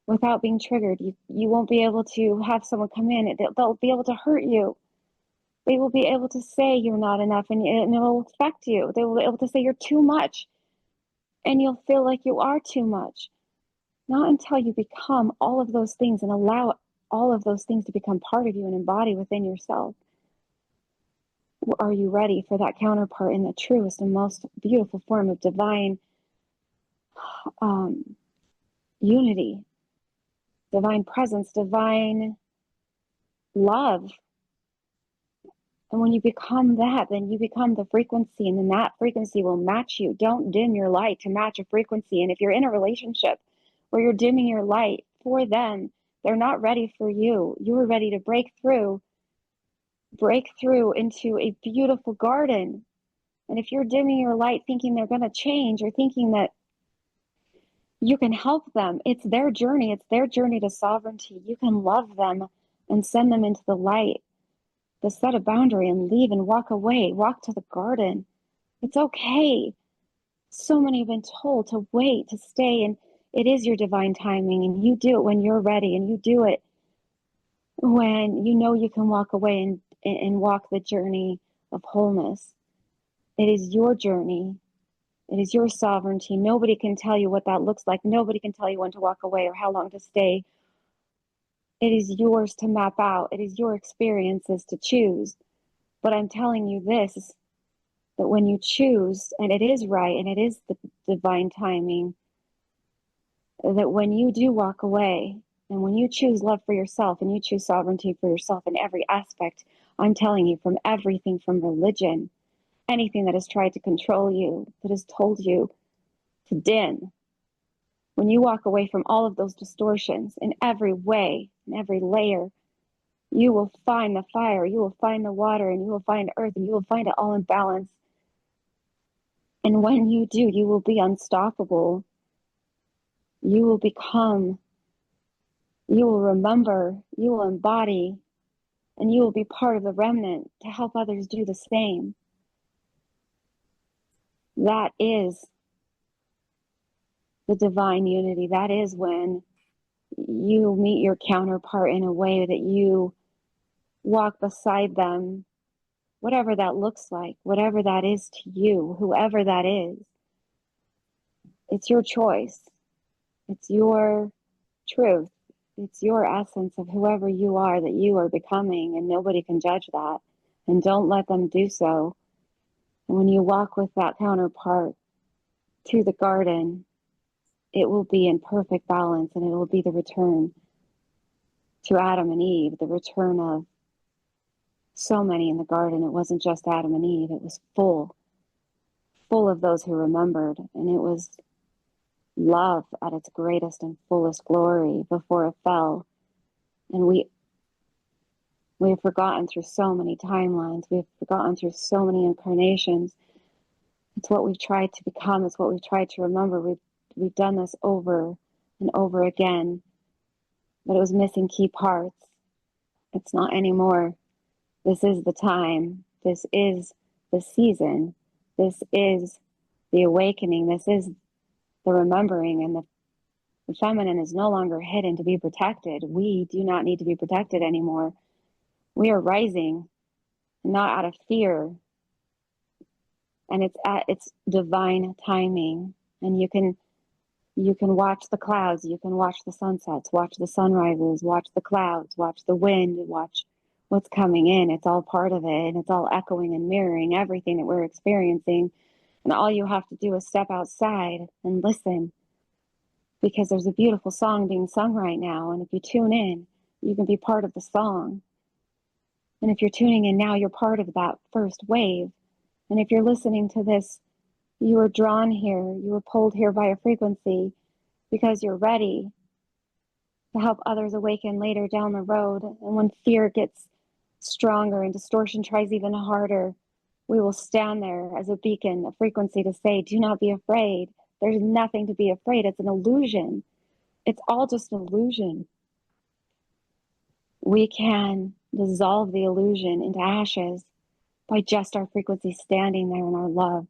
without being triggered. You won't be able to have someone come in. They'll be able to hurt you. They will be able to say you're not enough and it will affect you. They will be able to say you're too much and you'll feel like you are too much. Not until you become all of those things and allow all of those things to become part of you and embody within yourself. Are you ready for that counterpart in the truest and most beautiful form of divine unity, divine presence, divine love? And when you become that, then you become the frequency, and then that frequency will match you. Don't dim your light to match a frequency. And if you're in a relationship where you're dimming your light for them, they're not ready for you. You are ready to break through into a beautiful garden. And if you're dimming your light thinking they're going to change or thinking that you can help them, it's their journey. It's their journey to sovereignty. You can love them and send them into the light. To set a boundary and leave and walk away, walk to the garden. It's okay. So many have been told to wait, to stay, and it is your divine timing, and you do it when you're ready, and you do it when you know you can walk away and walk the journey of wholeness. It is your journey. It is your sovereignty. Nobody can tell you what that looks like. Nobody can tell you when to walk away or how long to stay. It is yours to map out. It is your experiences to choose. But I'm telling you this, that when you choose, and it is right, and it is the divine timing, that when you do walk away, and when you choose love for yourself, and you choose sovereignty for yourself in every aspect, I'm telling you, from everything from religion, anything that has tried to control you, that has told you to dim, when you walk away from all of those distortions in every way, in every layer, you will find the fire, you will find the water, and you will find earth, and you will find it all in balance. And when you do, you will be unstoppable. You will become, you will remember, you will embody, and you will be part of the remnant to help others do the same. That is the divine unity. That is when you meet your counterpart in a way that you walk beside them, whatever that looks like, whatever that is to you, whoever that is. It's your choice. It's your truth. It's your essence of whoever you are that you are becoming, and nobody can judge that. And don't let them do so. And when you walk with that counterpart to the garden, it will be in perfect balance, and it will be the return to Adam and Eve, the return of so many in the garden. It wasn't just Adam and Eve. It was full of those who remembered, and it was love at its greatest and fullest glory before it fell. And we We have forgotten through so many timelines. We have forgotten through so many incarnations. It's what we've tried to become. It's what we've tried to remember. We've done this over and over again, but it was missing key parts. It's not anymore. This is the time. This is the season. This is the awakening. This is the remembering, and the feminine is no longer hidden to be protected. We do not need to be protected anymore. We are rising, not out of fear. And it's at its divine timing. And you can watch the clouds, you can watch the sunsets, watch the sunrises, watch the clouds, watch the wind, watch what's coming in. It's all part of it, and it's all echoing and mirroring everything that we're experiencing. And all you have to do is step outside and listen, because there's a beautiful song being sung right now. And if you tune in, you can be part of the song. And if you're tuning in now, you're part of that first wave. And if you're listening to this, you were drawn here, you were pulled here by a frequency because you're ready to help others awaken later down the road. And when fear gets stronger and distortion tries even harder, we will stand there as a beacon, a frequency to say, do not be afraid. There's nothing to be afraid. It's an illusion. It's all just an illusion. We can dissolve the illusion into ashes by just our frequency standing there in our love,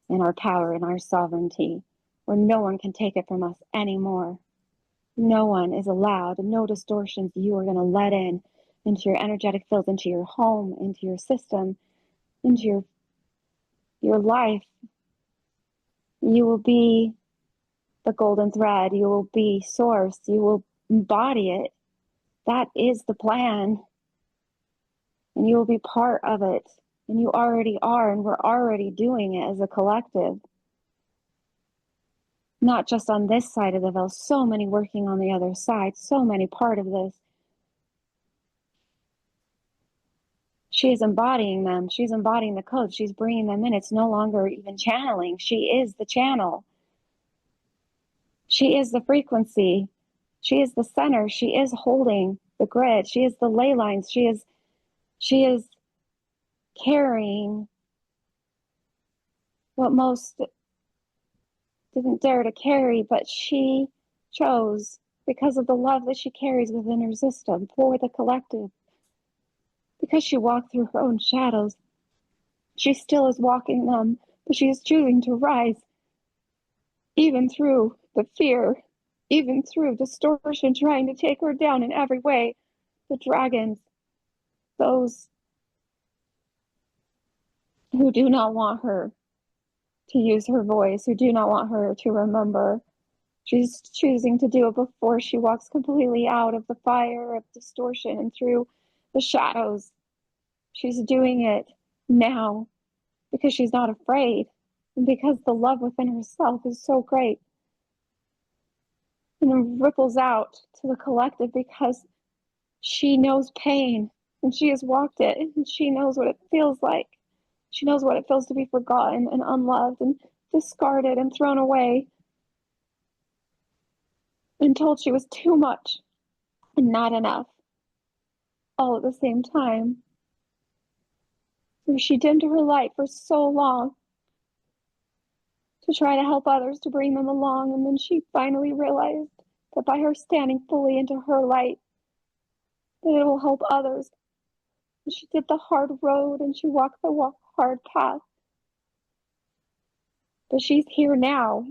in our power, in our sovereignty, where no one can take it from us anymore. No one is allowed, no distortions you are going to let in into your energetic fields, into your home, into your system, into your life. You will be the golden thread. You will be source. You will embody it. That is the plan. And you will be part of it. And you already are, and we're already doing it as a collective. Not just on this side of the veil, so many working on the other side, so many part of this. She is embodying them. She's embodying the codes. She's bringing them in. It's no longer even channeling. She is the channel. She is the frequency. She is the center. She is holding the grid. She is the ley lines. She is carrying what most didn't dare to carry, but she chose because of the love that she carries within her system for the collective. Because she walked through her own shadows, she still is walking them, but she is choosing to rise even through the fear, even through distortion trying to take her down in every way. The dragons, those who do not want her to use her voice, who do not want her to remember. She's choosing to do it before she walks completely out of the fire of distortion and through the shadows. She's doing it now because she's not afraid, and because the love within herself is so great. And it ripples out to the collective because she knows pain and she has walked it, and she knows what it feels like. She knows what it feels to be forgotten and unloved and discarded and thrown away and told she was too much and not enough, all at the same time. And she dimmed her light for so long to try to help others, to bring them along, and then she finally realized that by her standing fully into her light, that it will help others. And she did the hard road, and she walked the hard path. But she's here now.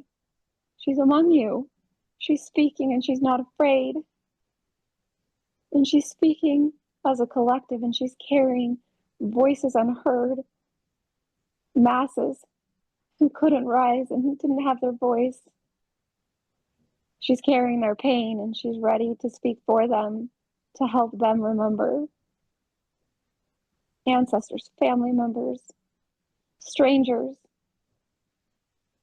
She's among you. She's speaking, and she's not afraid. And she's speaking as a collective, and she's carrying voices unheard, masses who couldn't rise and who didn't have their voice. She's carrying their pain, and she's ready to speak for them, to help them remember. Ancestors, family members, strangers,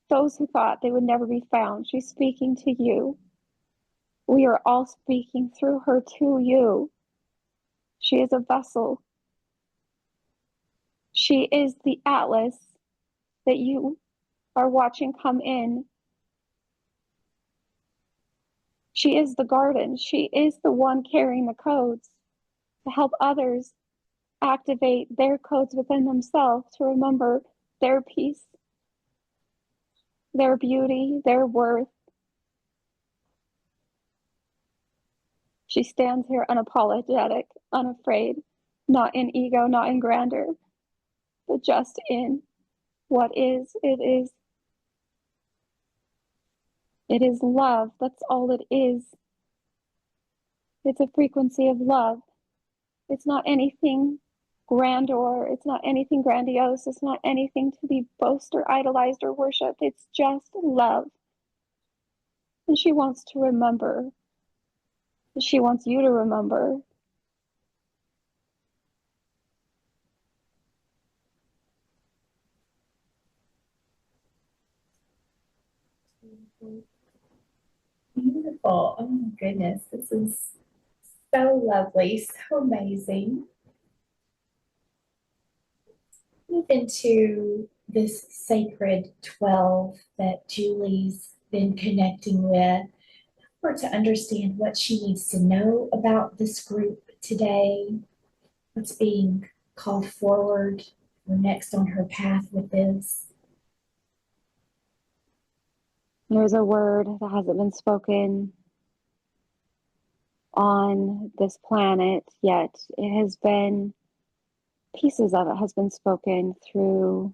those who thought they would never be found. She's speaking to you. We are all speaking through her to you. She is a vessel. She is the atlas that you are watching come in. She is the garden. She is the one carrying the codes. to help others activate their codes within themselves to remember their peace, their beauty, their worth. She stands here unapologetic, unafraid, not in ego, not in grandeur, but just in what is. It is love. That's all it is. It's a frequency of love. It's not anything grandeur. It's not anything grandiose. It's not anything to be boasted or idolized or worshipped. It's just love. And she wants to remember. She wants you to remember. Beautiful. Oh my goodness. This is so lovely, so amazing. Move into this sacred 12 that Julie's been connecting with, for her to understand what she needs to know about this group today, what's being called forward or next on her path with this. There's a word that hasn't been spoken on this planet yet. It has been, pieces of it has been spoken through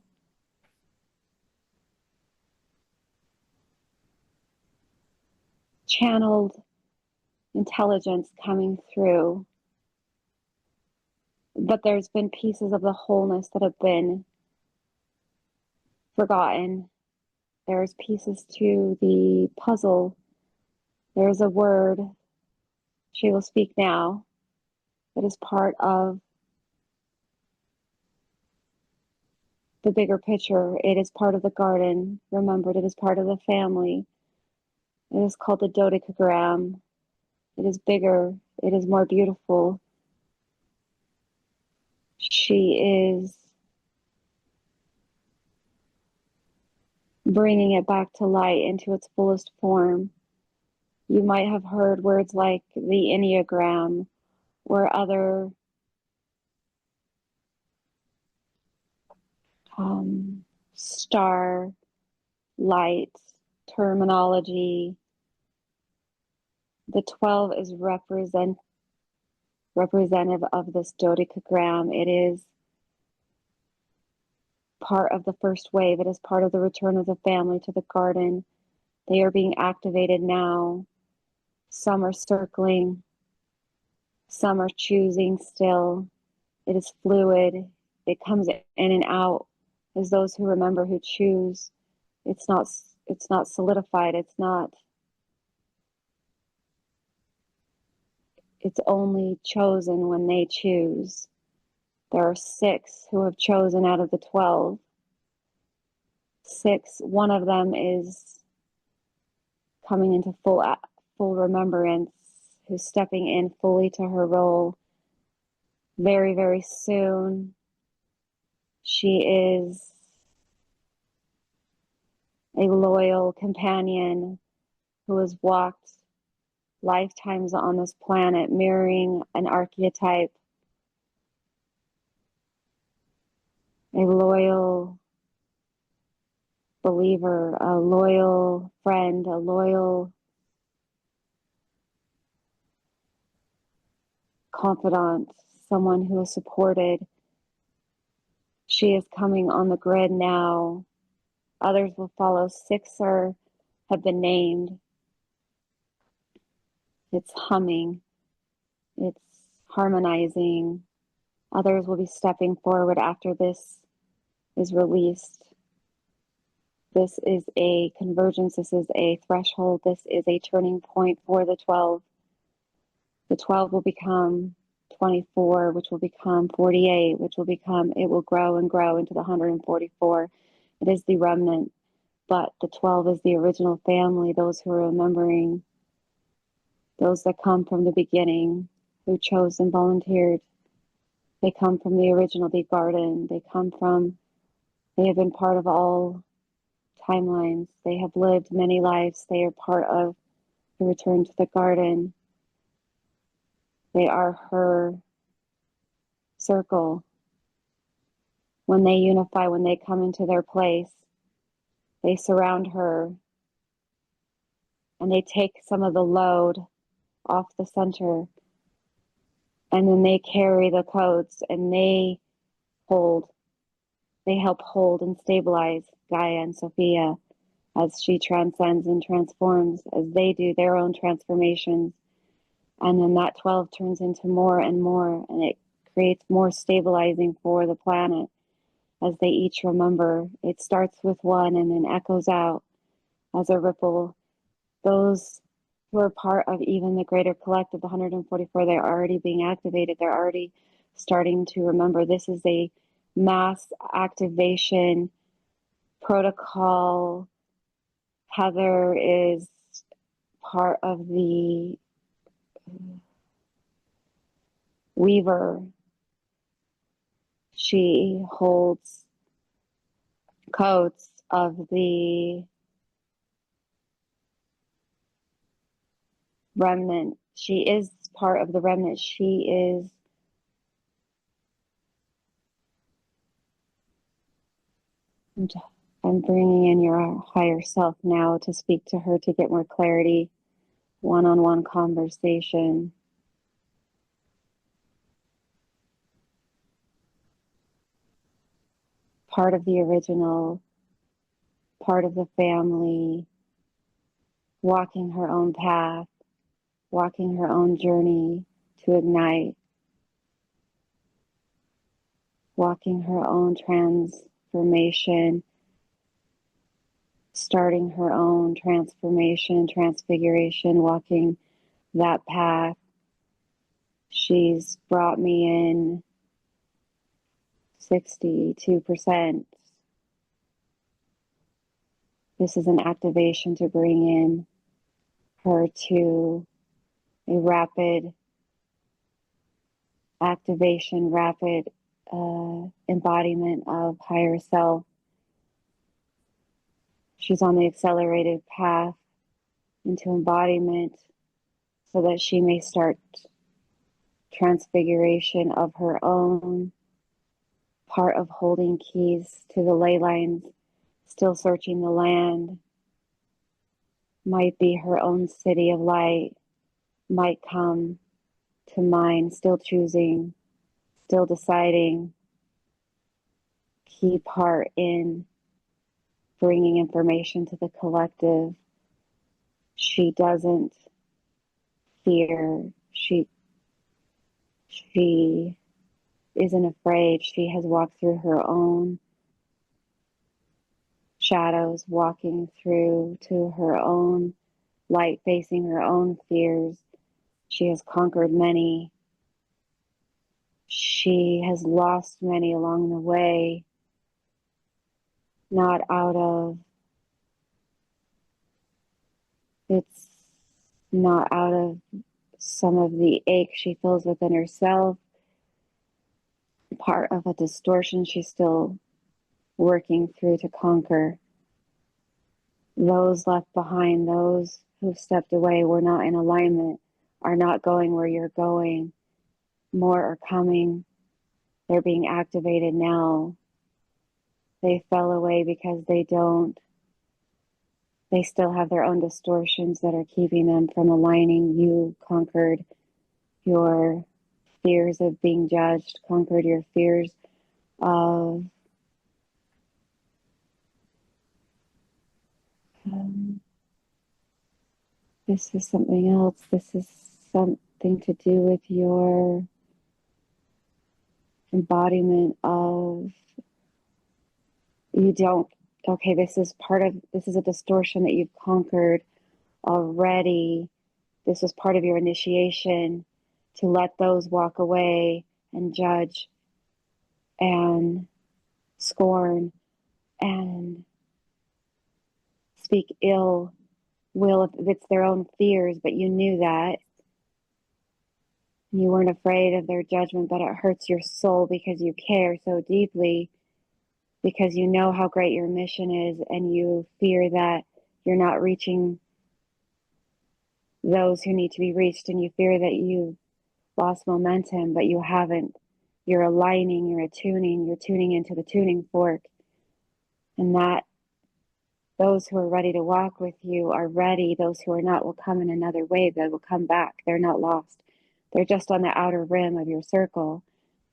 channeled intelligence coming through. But there's been pieces of the wholeness that have been forgotten. There's pieces to the puzzle. There's a word, she will speak now, that is part of the bigger picture. It is part of the garden. Remembered, it is part of the family. It is called the dodecagram. It is bigger. It is more beautiful. She is bringing it back to light into its fullest form. You might have heard words like the Enneagram or other star light terminology. The 12 is representative of this dodecagram. It is part of the first wave. It is part of the return of the family to the garden. They are being activated now. Some are circling. Some are choosing still. It is fluid. It comes in and out as those who remember, who choose. It's not solidified. It's only chosen when they choose. There are 6 who have chosen out of the 12. 6, one of them is coming into full remembrance, who's stepping in fully to her role very, very soon. She is a loyal companion who has walked lifetimes on this planet, mirroring an archetype, a loyal believer, a loyal friend, a loyal confidant, someone who is supported. She is coming on the grid now. Others will follow. 6 have been named. It's humming. It's harmonizing. Others will be stepping forward after this is released. This is a convergence. This is a threshold. This is a turning point for the 12. The 12 will become 24, which will become 48, which will become, it will grow and grow into the 144. It is the remnant, but the 12 is the original family, those who are remembering, those that come from the beginning, who chose and volunteered. They come from the original, the garden. They have been part of all timelines. They have lived many lives. They are part of the return to the garden. They are her circle, when they unify, when they come into their place, they surround her and they take some of the load off the center, and then they carry the codes and they help hold and stabilize Gaia and Sophia as she transcends and transforms, as they do their own transformations. And then that 12 turns into more and more, and it creates more stabilizing for the planet as they each remember. It starts with one and then echoes out as a ripple. Those who are part of even the greater collective, the 144, they're already being activated. They're already starting to remember. This is a mass activation protocol. Heather is part of the Weaver. She holds codes of the remnant. She is part of the remnant. I'm bringing in your higher self now to speak to her to get more clarity, one-on-one conversation. Part of the original, part of the family, walking her own path, walking her own journey to ignite, walking her own transformation, starting her own transformation, transfiguration, walking that path. She's brought me in 62%. This is an activation to bring in her to a rapid activation, rapid embodiment of higher self. She's on the accelerated path into embodiment so that she may start transfiguration of her own, part of holding keys to the ley lines, still searching the land, might be her own city of light, might come to mind, still choosing, still deciding, key part in bringing information to the collective. She doesn't fear. She isn't afraid. She has walked through her own shadows, walking through to her own light, facing her own fears. She has conquered many. She has lost many along the way, not out of, it's not out of some of the ache she feels within herself, part of a distortion she's still working through to conquer. Those left behind, those who've stepped away, were not in alignment, are not going where you're going. More are coming. They're being activated now. They fell away because they still have their own distortions that are keeping them from aligning. You conquered your fears of being judged, conquered your fears of this is something else. This is something to do with your embodiment of this is a distortion that you've conquered already. This was part of your initiation to let those walk away and judge and scorn and speak ill will if it's their own fears, but you knew that. You weren't afraid of their judgment, but it hurts your soul because you care so deeply, because you know how great your mission is, and you fear that you're not reaching those who need to be reached, and you fear that you've lost momentum, but you haven't. You're aligning, you're attuning, you're tuning into the tuning fork. And that those who are ready to walk with you are ready. Those who are not will come in another wave. They will come back. They're not lost. They're just on the outer rim of your circle.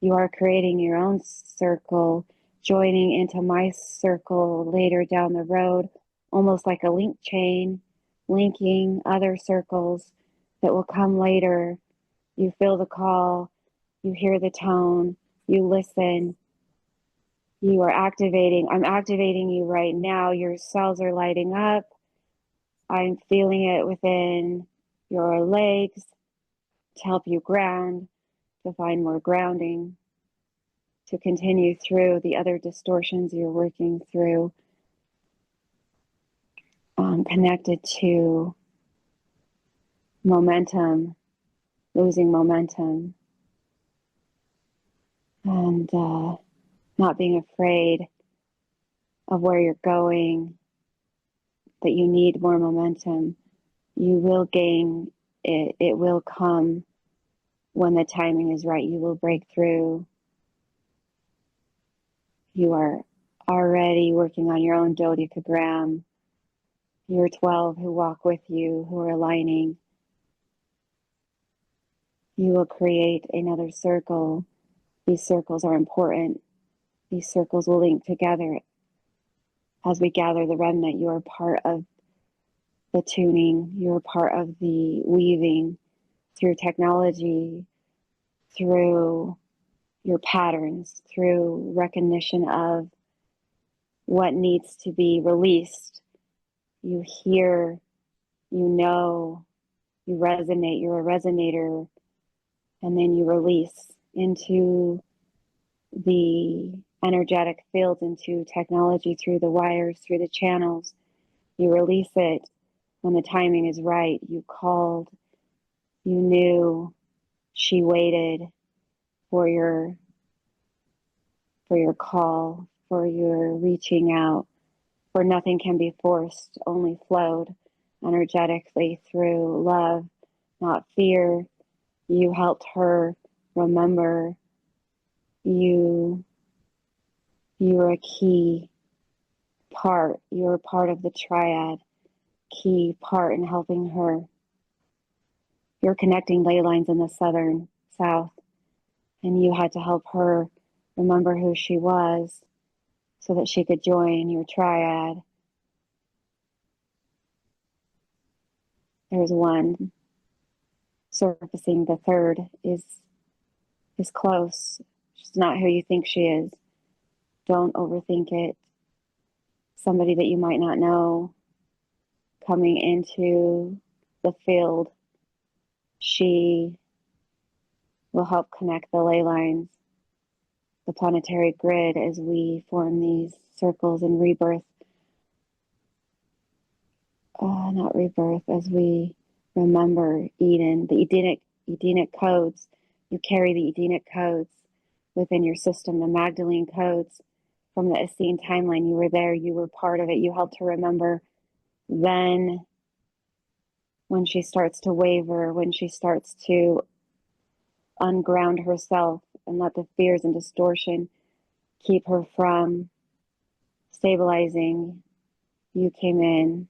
You are creating your own circle, joining into my circle later down the road, almost like a link chain, linking other circles that will come later. You feel the call, you hear the tone, you listen. You are activating. I'm activating you right now. Your cells are lighting up. I'm feeling it within your legs to help you ground, to find more grounding, to continue through the other distortions you're working through, connected to momentum, losing momentum, and not being afraid of where you're going, that you need more momentum. You will gain it. It will come when the timing is right. You will break through. You are already working on your own dodecagram. Your 12 who walk with you, who are aligning. You will create another circle. These circles are important. These circles will link together as we gather the remnant. You are part of the tuning. You're part of the weaving through technology, through your patterns, through recognition of what needs to be released. You hear, you know, you resonate, you're a resonator, and then you release into the energetic fields, into technology, through the wires, through the channels. You release it when the timing is right. You called, you knew, she waited for your call, for your reaching out, for nothing can be forced, only flowed energetically through love, not fear. You helped her remember you were a key part. You were part of the triad, key part in helping her. You're connecting ley lines in the south, and you had to help her remember who she was so that she could join your triad. There's one surfacing. The third is close. She's not who you think she is. Don't overthink it. Somebody that you might not know coming into the field. She will help connect the ley lines, the planetary grid, as we form these circles in rebirth. Not rebirth, as we remember Eden, the Edenic codes. You carry the Edenic codes within your system, the Magdalene codes from the Essene timeline. You were there, you were part of it, you helped her remember. Then when she starts to waver, when she starts to unground herself and let the fears and distortion keep her from stabilizing, you came in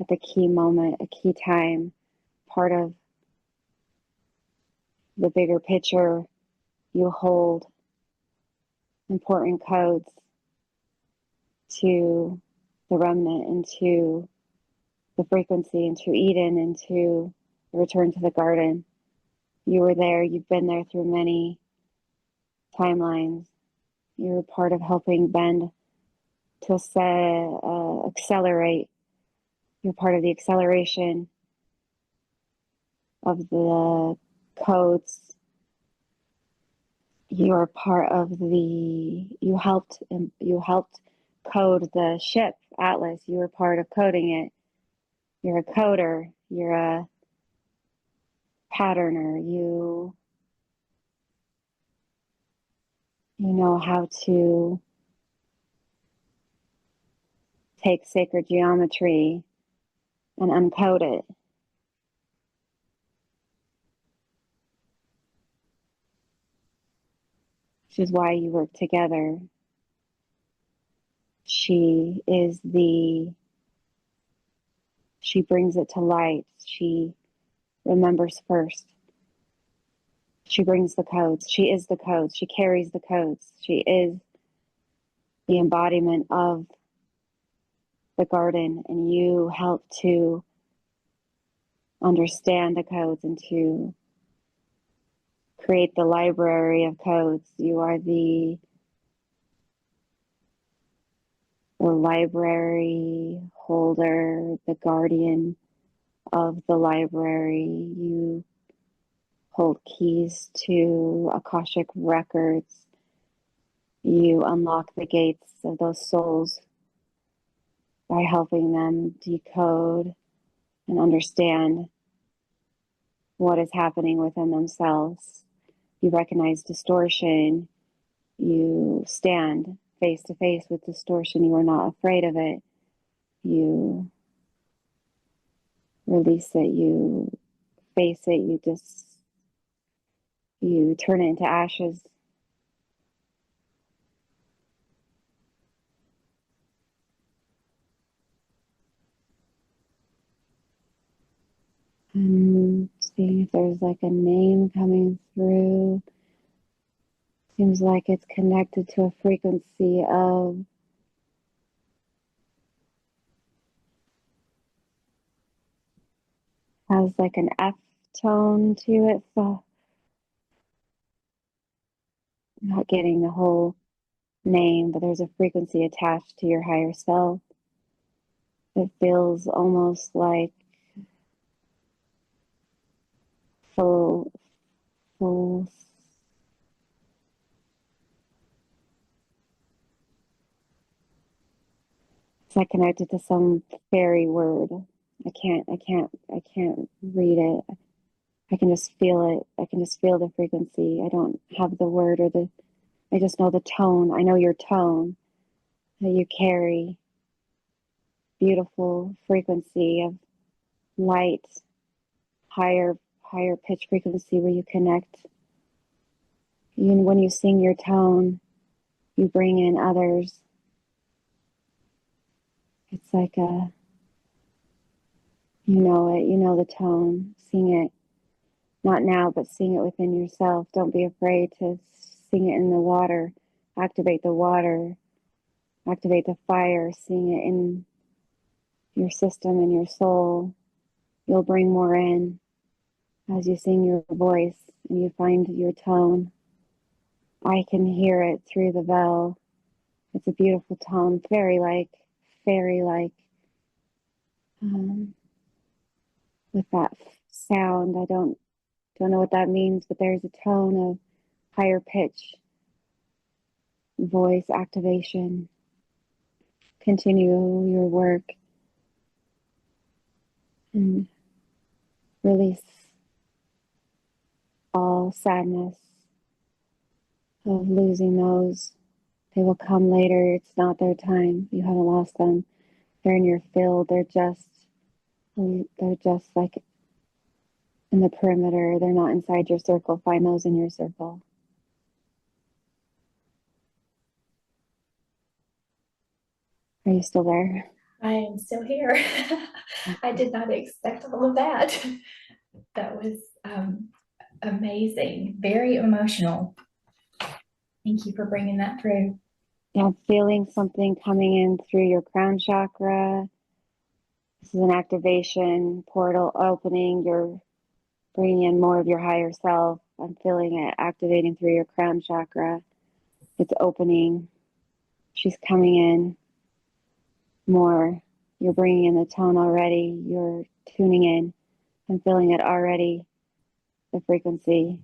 at the key moment, a key time, part of the bigger picture. You hold important codes to the remnant, into the frequency, into Eden, into the return to the garden. You were there, you've been there through many timelines. You're part of helping bend to accelerate. You're part of the acceleration of the codes. You're part of you helped code the ship Atlas. You were part of coding it. You're a coder. You're a patterner. You know how to take sacred geometry and uncode it. This is why you work together. She brings it to light. She remembers first. She brings the codes. She is the codes. She carries the codes. She is the embodiment of the garden, and you help to understand the codes and to create the library of codes. You are the library holder, the guardian of the library. You hold keys to Akashic records. You unlock the gates of those souls by helping them decode and understand what is happening within themselves. You recognize distortion. You stand face to face with distortion. You are not afraid of it. You release it. You face it. You turn it into ashes. And seeing if there's like a name coming through. Seems like it's connected to a frequency of has like an F tone to it. So I'm not getting the whole name, but there's a frequency attached to your higher self. It feels almost like full. It's like connected to some fairy word. I can't read it. I can just feel it. I can just feel the frequency. I don't have the word I just know the tone. I know your tone that you carry. Beautiful frequency of light, higher pitch frequency where you connect. Even when you sing your tone, you bring in others. It's like you know the tone. Sing it. Not now, but sing it within yourself. Don't be afraid to sing it in the water. Activate the water. Activate the fire. Sing it in your system and your soul. You'll bring more in as you sing your voice and you find your tone. I can hear it through the veil. It's a beautiful tone, fairy-like, with that sound. I don't know what that means, but there's a tone of higher pitch voice activation. Continue your work and release all sadness of losing those. They will come later. It's not their time. You haven't lost them. They're in your field. They're just like in the perimeter. They're not inside your circle. Find those in your circle. Are you still there? I am still here. I did not expect all of that. That was amazing. Very emotional. Thank you for bringing that through. Yeah, I'm feeling something coming in through your crown chakra. This is an activation portal opening. You're bringing in more of your higher self. I'm feeling it activating through your crown chakra. It's opening. She's coming in more. You're bringing in the tone already. You're tuning in. I'm feeling it already, the frequency.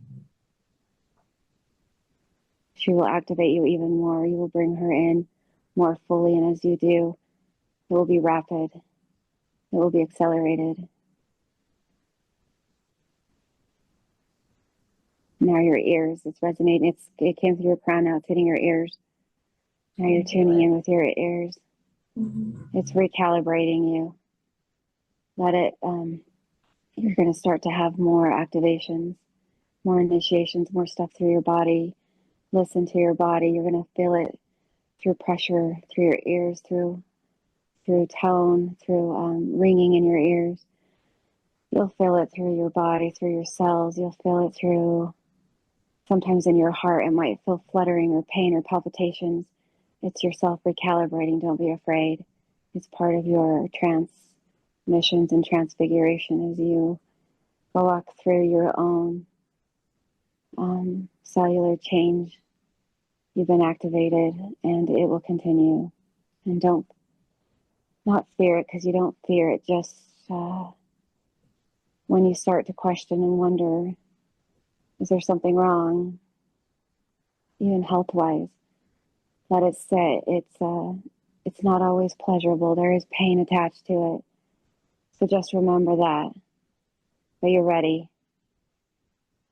She will activate you even more. You will bring her in more fully. And as you do, it will be rapid. It will be accelerated. Now your ears, it's resonating. It came through your crown, now it's hitting your ears. Now you're tuning in with your ears. It's recalibrating you. Let it, you're going to start to have more activations, more initiations, more stuff through your body. listen to your body. You're going to feel it through pressure, through your ears, through tone, through ringing in your ears. You'll feel it through your body, through your cells. You'll feel it through, sometimes in your heart, it might feel fluttering or pain or palpitations. It's yourself recalibrating. Don't be afraid. It's part of your transmissions and transfiguration as you go walk through your own cellular change. You've been activated, and it will continue. And don't not fear it, because you don't fear it. Just when you start to question and wonder, is there something wrong, even health-wise, let it sit. It's not always pleasurable. There is pain attached to it. So just remember that. But you're ready.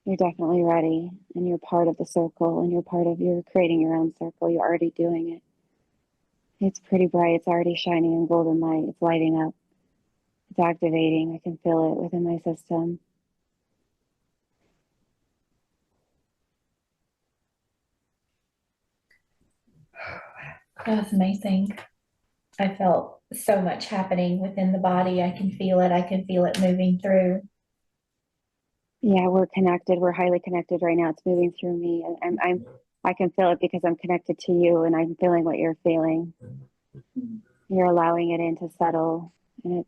You're definitely ready, and you're part of the circle, and you're creating your own circle. You're already doing it. It's pretty bright. It's already shining in golden light. It's lighting up. It's activating. I can feel it within my system. That was amazing. I felt so much happening within the body. I can feel it. I can feel it moving through. Yeah, we're connected. We're highly connected right now. It's moving through me, and I can feel it because I'm connected to you, and I'm feeling what you're feeling. You're allowing it in to settle, and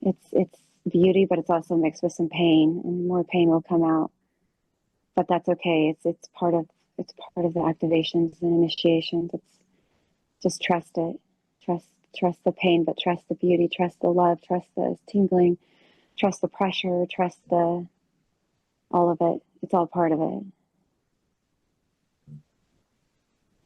it's beauty, but it's also mixed with some pain, and more pain will come out. But that's okay. It's part of the activations and initiations. It's just trust it. Trust the pain, but trust the beauty, trust the love, trust the tingling, trust the pressure, trust all of it. It's all part of it.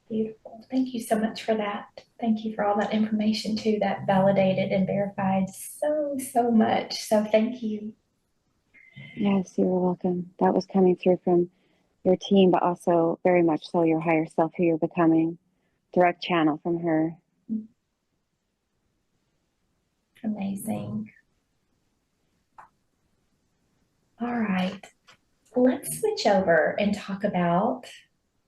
Beautiful. Thank you so much for that. Thank you for all that information too, that validated and verified so much. So thank you. Yes, you're welcome. That was coming through from your team, but also very much so your higher self, who you're becoming. Direct channel from her. Amazing. All right. Let's switch over and talk about,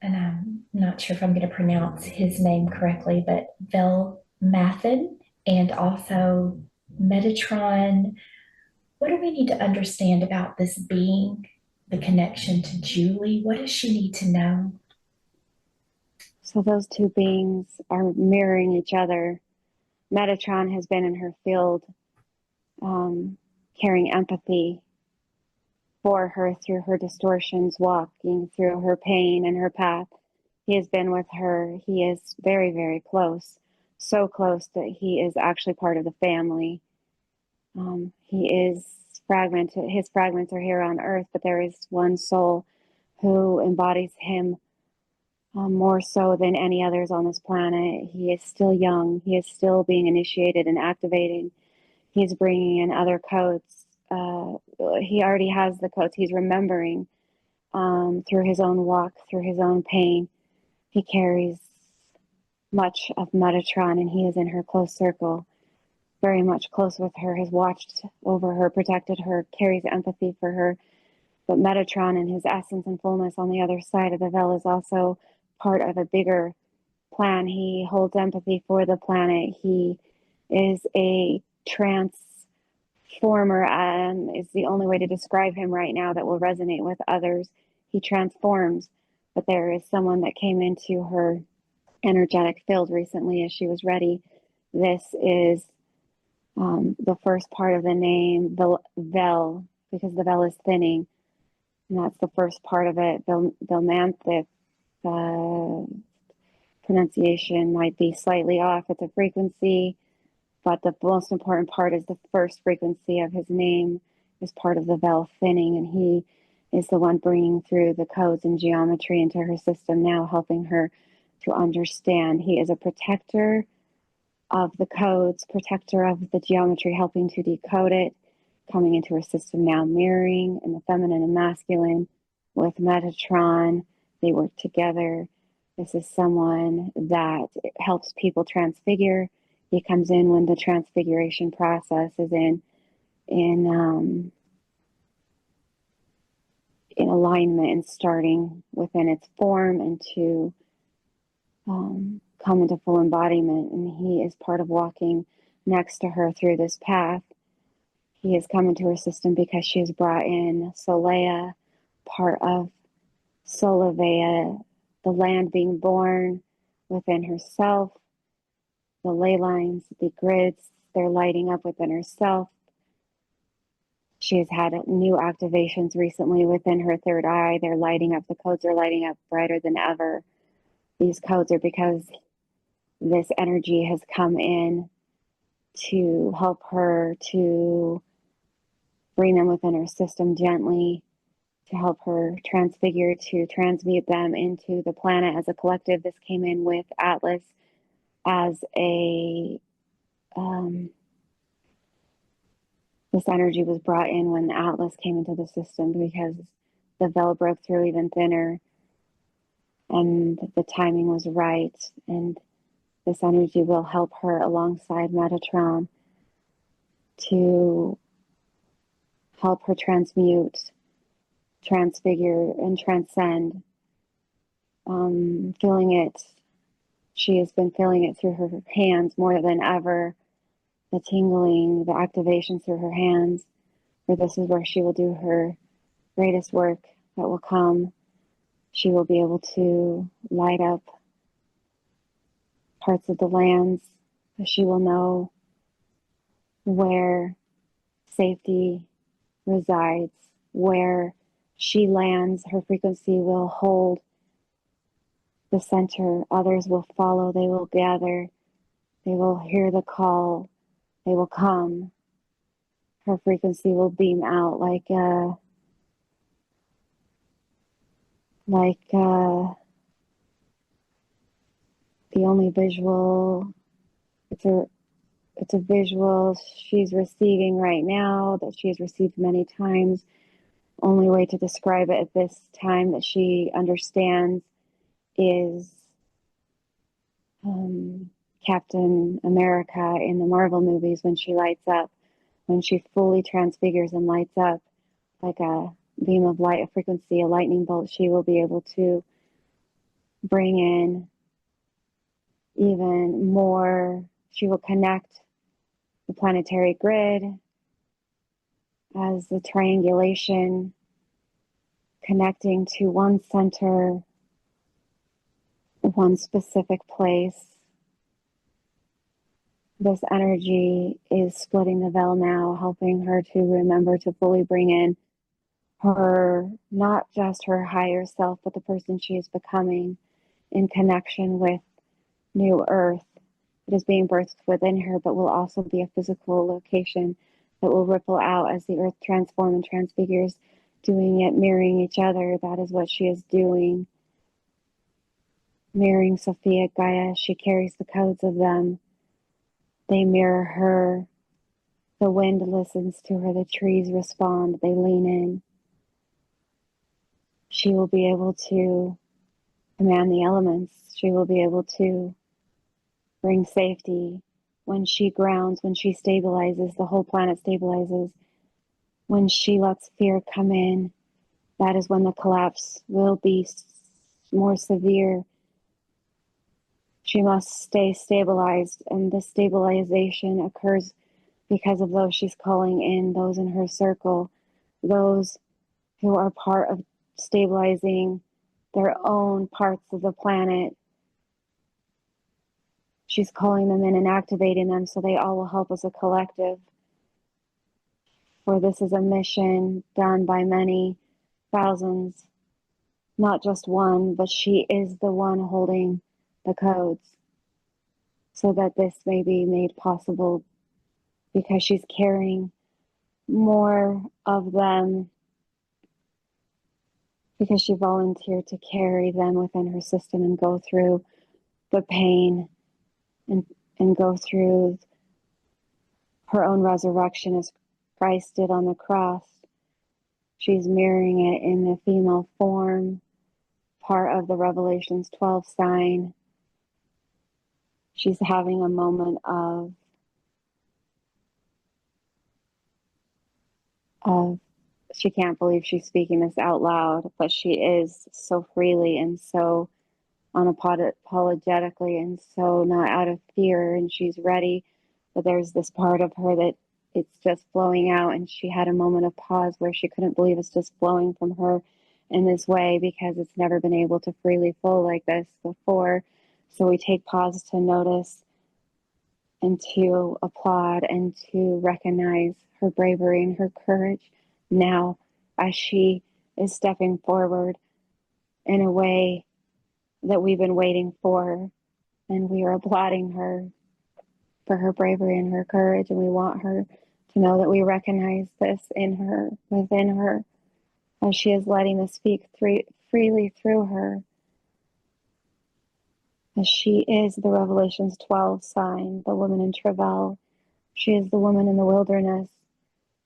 and I'm not sure if I'm going to pronounce his name correctly, but Velmathan and also Metatron. What do we need to understand about this being, the connection to Julie? What does she need to know? So those two beings are mirroring each other. Metatron has been in her field, carrying empathy for her through her distortions, walking through her pain and her path. He has been with her. He is very, very close, so close that he is actually part of the family. He is fragmented. His fragments are here on earth, but there is one soul who embodies him more so than any others on this planet. He is still young. He is still being initiated and activating. He's bringing in other codes. He already has the codes. He's remembering through his own walk, through his own pain. He carries much of Metatron, and he is in her close circle, very much close with her, has watched over her, protected her, carries empathy for her. But Metatron, in his essence and fullness on the other side of the veil, is also part of a bigger plan. He holds empathy for the planet. He is a transformer, is the only way to describe him right now that will resonate with others. He transforms, but there is someone that came into her energetic field recently as she was ready. This is the first part of the name, the veil, because the veil is thinning, and that's the first part of it. Velmanthith, pronunciation might be slightly off. It's a frequency, but the most important part is the first frequency of his name is part of the veil thinning, and he is the one bringing through the codes and geometry into her system now, helping her to understand. He is a protector of the codes, protector of the geometry, helping to decode it, coming into her system now, mirroring in the feminine and masculine with Metatron. They work together. This is someone that helps people transfigure. He comes in when the transfiguration process is in in alignment and starting within its form and to come into full embodiment. And he is part of walking next to her through this path. He has come into her system because she has brought in Solea, part of Solavea, the land being born within herself, the ley lines, the grids, they're lighting up within herself. She has had new activations recently within her third eye. They're lighting up, the codes are lighting up brighter than ever. These codes are because this energy has come in to help her to bring them within her system gently, to help her transfigure, to transmute them into the planet as a collective. This came in with Atlas as a, this energy was brought in when Atlas came into the system because the veil broke through even thinner and the timing was right. And this energy will help her alongside Metatron to help her transmute, transfigure, and transcend. Feeling it, she has been feeling it through her hands more than ever, the tingling, the activation through her hands, for this is where she will do her greatest work that will come. She will be able to light up parts of the lands. She will know where safety resides, where she lands. Her frequency will hold the center. Others will follow. They will gather. They will hear the call. They will come. Her frequency will beam out like the only visual. It's a visual she's receiving right now, that she has received many times. Only way to describe it at this time that she understands is Captain America in the Marvel movies when she lights up, when she fully transfigures and lights up like a beam of light, a frequency, a lightning bolt. She will be able to bring in even more. She will connect the planetary grid as the triangulation connecting to one center, one specific place. This energy is splitting the veil now, helping her to remember to fully bring in her, not just her higher self, but the person she is becoming in connection with New Earth. It is being birthed within her, but will also be a physical location that will ripple out as the Earth transforms and transfigures, doing it, mirroring each other. That is what she is doing. Mirroring Sophia, Gaia, she carries the codes of them. They mirror her. The wind listens to her. The trees respond. They lean in. She will be able to command the elements. She will be able to bring safety. When she grounds, when she stabilizes, the whole planet stabilizes. When she lets fear come in, that is when the collapse will be more severe. She must stay stabilized, and this stabilization occurs because of those she's calling in, those in her circle, those who are part of stabilizing their own parts of the planet. She's calling them in and activating them so they all will help as a collective. For this is a mission done by many thousands, not just one, but she is the one holding the codes so that this may be made possible because she's carrying more of them because she volunteered to carry them within her system and go through the pain and go through her own resurrection as Christ did on the cross. She's mirroring it in the female form, part of the Revelations 12 sign. She's having a moment of She can't believe she's speaking this out loud, but she is so freely and so unapologetically and so not out of fear, and she's ready. But there's this part of her that it's just flowing out, and she had a moment of pause where she couldn't believe it's just flowing from her in this way because it's never been able to freely flow like this before. So we take pause to notice and to applaud and to recognize her bravery and her courage now as she is stepping forward in a way that we've been waiting for. And we are applauding her for her bravery and her courage. And we want her to know that we recognize this in her, within her, as she is letting this speak freely through her. As she is the Revelations 12 sign, the woman in travail. She is the woman in the wilderness.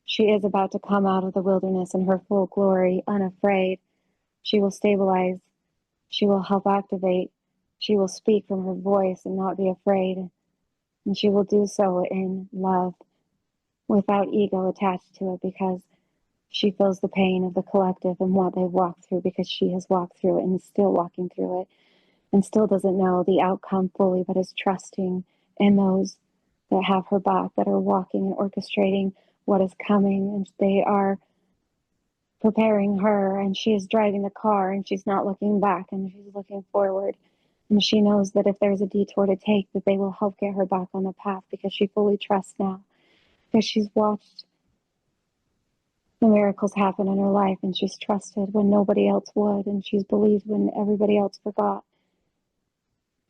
She is about to come out of the wilderness in her full glory, unafraid. She will stabilize. She will help activate. She will speak from her voice and not be afraid. And she will do so in love, without ego attached to it, because she feels the pain of the collective and what they've walked through, because she has walked through it and is still walking through it and still doesn't know the outcome fully, but is trusting in those that have her back, that are walking and orchestrating what is coming. And they are preparing her, and she is driving the car, and she's not looking back, and she's looking forward. And she knows that if there's a detour to take, that they will help get her back on the path, because she fully trusts now, because she's watched the miracles happen in her life, and she's trusted when nobody else would, and she's believed when everybody else forgot.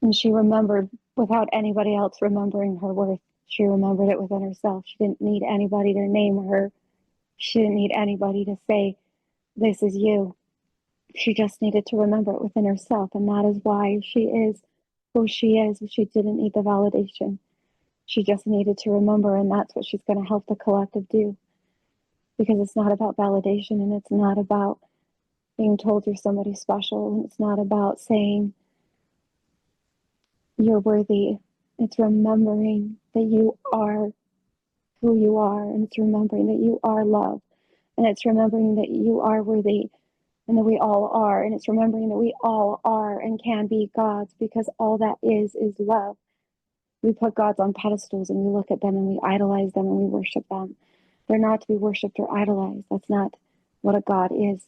And she remembered without anybody else remembering her worth. She remembered it within herself. She didn't need anybody to name her. She didn't need anybody to say, this is you. She just needed to remember it within herself. And that is why she is who she is. She didn't need the validation. She just needed to remember. And that's what she's going to help the collective do. Because it's not about validation, and it's not about being told you're somebody special. And it's not about saying you're worthy. It's remembering that you are who you are, and it's remembering that you are love, and it's remembering that you are worthy, and that we all are, and it's remembering that we all are and can be gods, because all that is love. We put gods on pedestals, and we look at them, and we idolize them, and we worship them. They're not to be worshipped or idolized. That's not what a god is.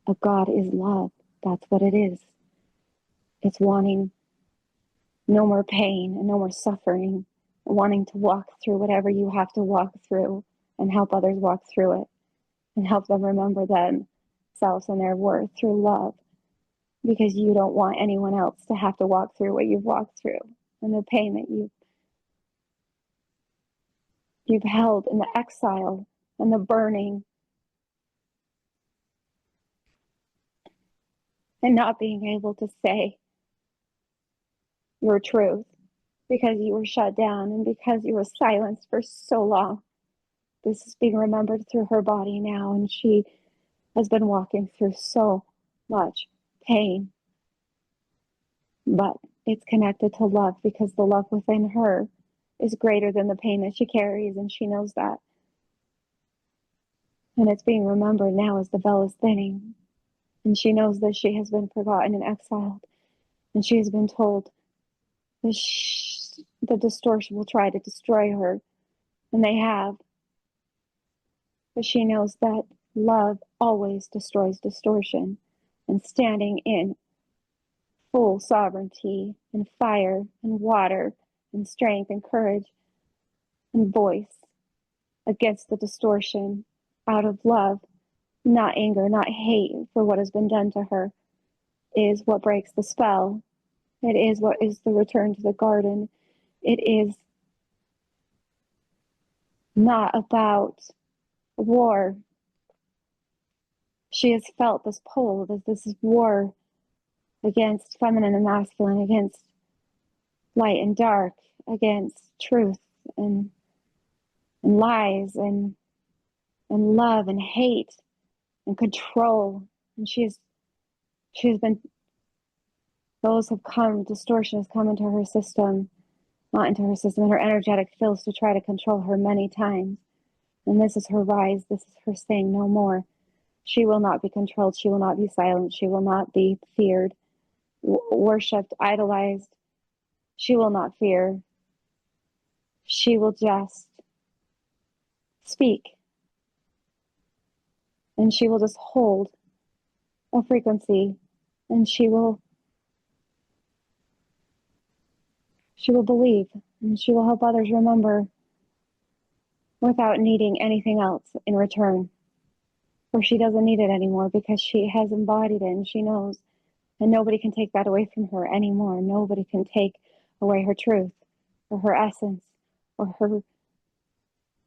A god is love. That's what it is. It's wanting no more pain and no more suffering, wanting to walk through whatever you have to walk through and help others walk through it and help them remember themselves and their worth through love, because you don't want anyone else to have to walk through what you've walked through and the pain that you've held, and the exile and the burning and not being able to say your truth because you were shut down and because you were silenced for so long. This is being remembered through her body now, and she has been walking through so much pain. But it's connected to love, because the love within her is greater than the pain that she carries, and she knows that. And it's being remembered now as the veil is thinning. And she knows that she has been forgotten and exiled. And she has been told that the distortion will try to destroy her. And they have. But she knows that love always destroys distortion. And standing in full sovereignty and fire and water and strength and courage and voice against the distortion out of love, not anger, not hate for what has been done to her, is what breaks the spell. It is what is the return to the garden. It is not about war. She has felt this pull, this is war against feminine and masculine, against light and dark, against truth and lies and love and hate and control. And she has been, those have come, distortion has come into her system, not into her system, in her energetic fields, to try to control her many times. And this is her rise. This is her saying no more. She will not be controlled. She will not be silenced. She will not be feared, worshipped, idolized. She will not fear. She will just speak. And she will just hold a frequency, and she will believe, and she will help others remember without needing anything else in return. Or she doesn't need it anymore because she has embodied it and she knows. And nobody can take that away from her anymore. Nobody can take away her truth or her essence or her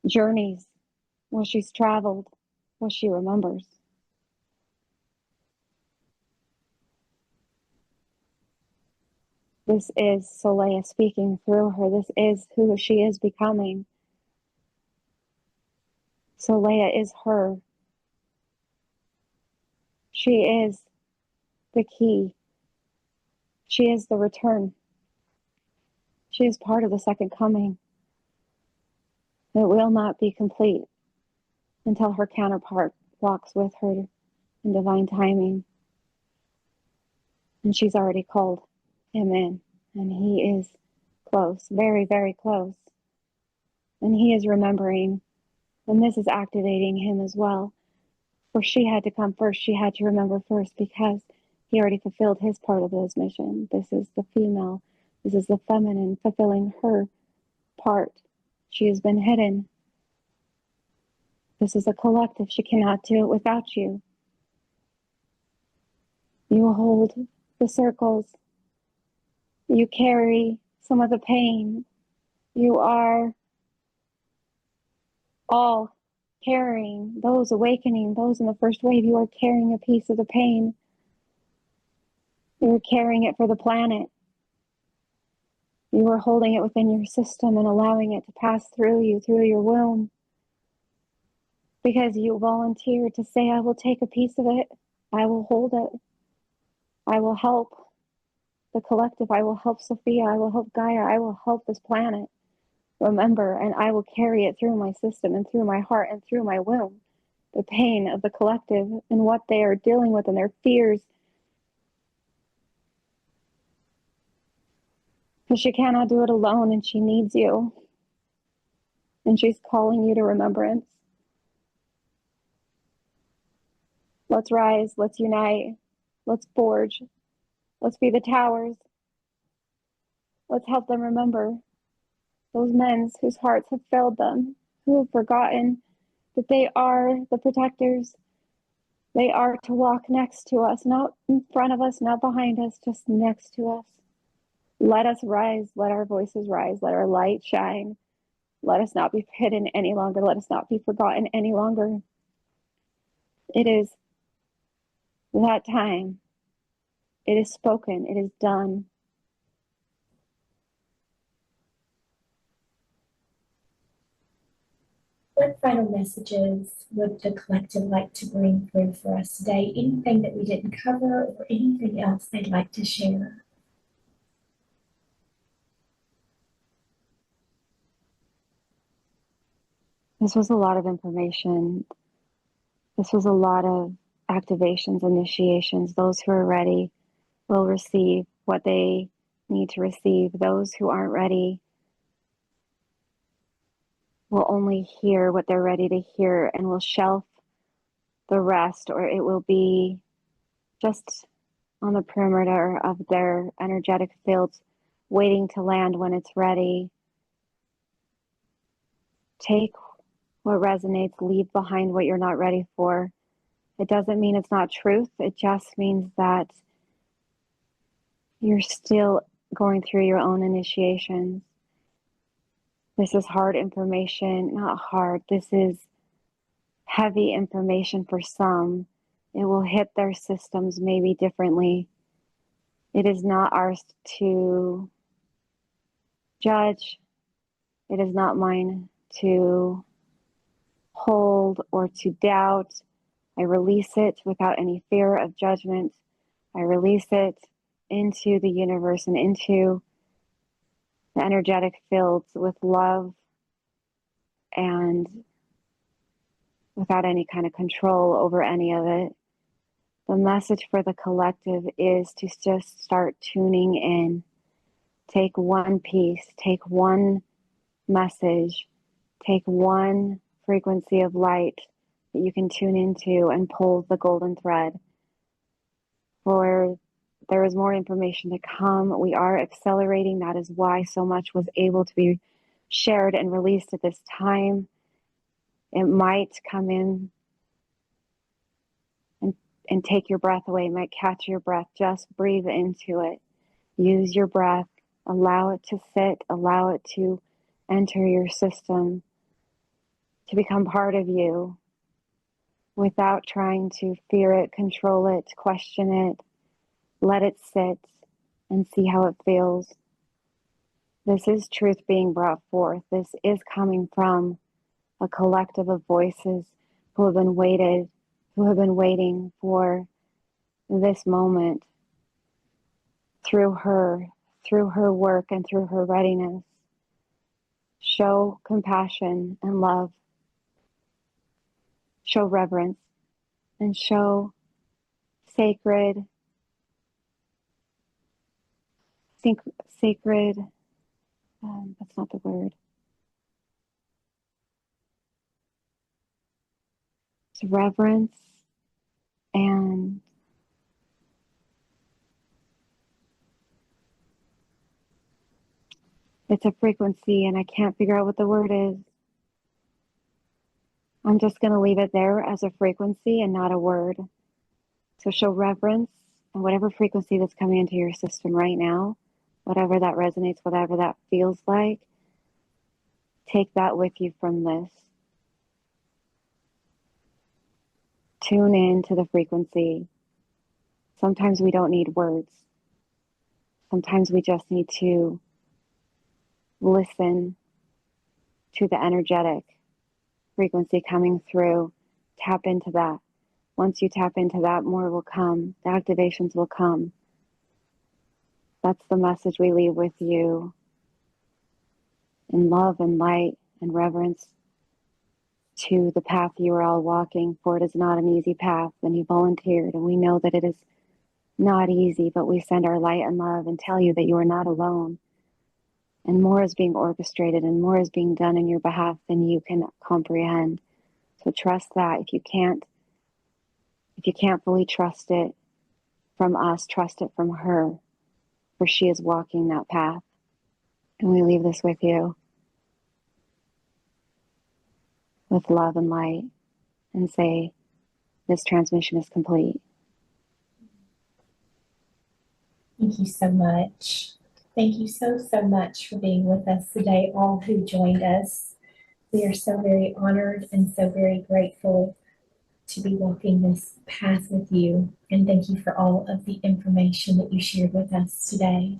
journeys, what she's traveled, what she remembers. This is Soleil speaking through her. This is who she is becoming. Soleil is her. She is the key. She is the return. She is part of the second coming. It will not be complete until her counterpart walks with her in divine timing. And she's already called him in, and he is close, very, very close. And he is remembering, and this is activating him as well. For she had to come first. She had to remember first because he already fulfilled his part of his mission. This is the female. This is the feminine fulfilling her part. She has been hidden. This is a collective. She cannot do it without you. You hold the circles. You carry some of the pain. You are all carrying those awakening, those in the first wave. You are carrying a piece of the pain. You're carrying it for the planet. You are holding it within your system and allowing it to pass through you, through your womb. Because you volunteered to say, I will take a piece of it. I will hold it. I will help the collective. I will help Sophia. I will help Gaia. I will help this planet. Remember, and I will carry it through my system and through my heart and through my womb. The pain of the collective and what they are dealing with and their fears. Because she cannot do it alone and she needs you. And she's calling you to remembrance. Let's rise. Let's unite. Let's forge. Let's be the towers. Let's help them remember those men whose hearts have failed them, who have forgotten that they are the protectors. They are to walk next to us, not in front of us, not behind us, just next to us. Let us rise. Let our voices rise. Let our light shine. Let us not be hidden any longer. Let us not be forgotten any longer. It is that time. It is spoken. It is done. What final messages would the collective like to bring through for us today? Anything that we didn't cover or anything else they'd like to share? This was a lot of information. This was a lot of activations, initiations. Those who are ready will receive what they need to receive. Those who aren't ready will only hear what they're ready to hear and will shelf the rest, or it will be just on the perimeter of their energetic fields, waiting to land when it's ready. Take what resonates, leave behind what you're not ready for. It doesn't mean it's not truth. It just means that you're still going through your own initiations. This is hard information, not hard. This is heavy information for some. It will hit their systems maybe differently. It is not ours to judge. It is not mine to hold or to doubt. I release it without any fear of judgment. I release it into the universe and into the energetic fields with love and without any kind of control over any of it. The message for the collective is to just start tuning in. Take one piece, take one message, take one frequency of light that you can tune into and pull the golden thread. For there is more information to come. We are accelerating. That is why so much was able to be shared and released at this time. It might come in and take your breath away. It might catch your breath. Just breathe into it. Use your breath. Allow it to sit. Allow it to enter your system, to become part of you without trying to fear it, control it, question it. Let it sit and see how it feels. This is truth being brought forth. This is coming from a collective of voices who have been waiting for this moment through her work and through her readiness. Show compassion and love. Show reverence and show sacred, that's not the word. It's reverence and it's a frequency and I can't figure out what the word is. I'm just going to leave it there as a frequency and not a word. So show reverence and whatever frequency that's coming into your system right now, whatever that resonates, whatever that feels like, take that with you from this. Tune in to the frequency. Sometimes we don't need words. Sometimes we just need to listen to the energetic frequency coming through. Tap into that. Once you tap into that, more will come. The activations will come. That's the message we leave with you. In love and light and reverence to the path you are all walking, for it is not an easy path. And you volunteered, and we know that it is not easy, but we send our light and love and tell you that you are not alone. And more is being orchestrated and more is being done in your behalf than you can comprehend. So trust that. If you can't fully trust it from us, trust it from her, for she is walking that path. And we leave this with you with love and light and say, this transmission is complete. Thank you so much. Thank you so much for being with us today, all who joined us. We are so very honored and so very grateful to be walking this path with you. And thank you for all of the information that you shared with us today.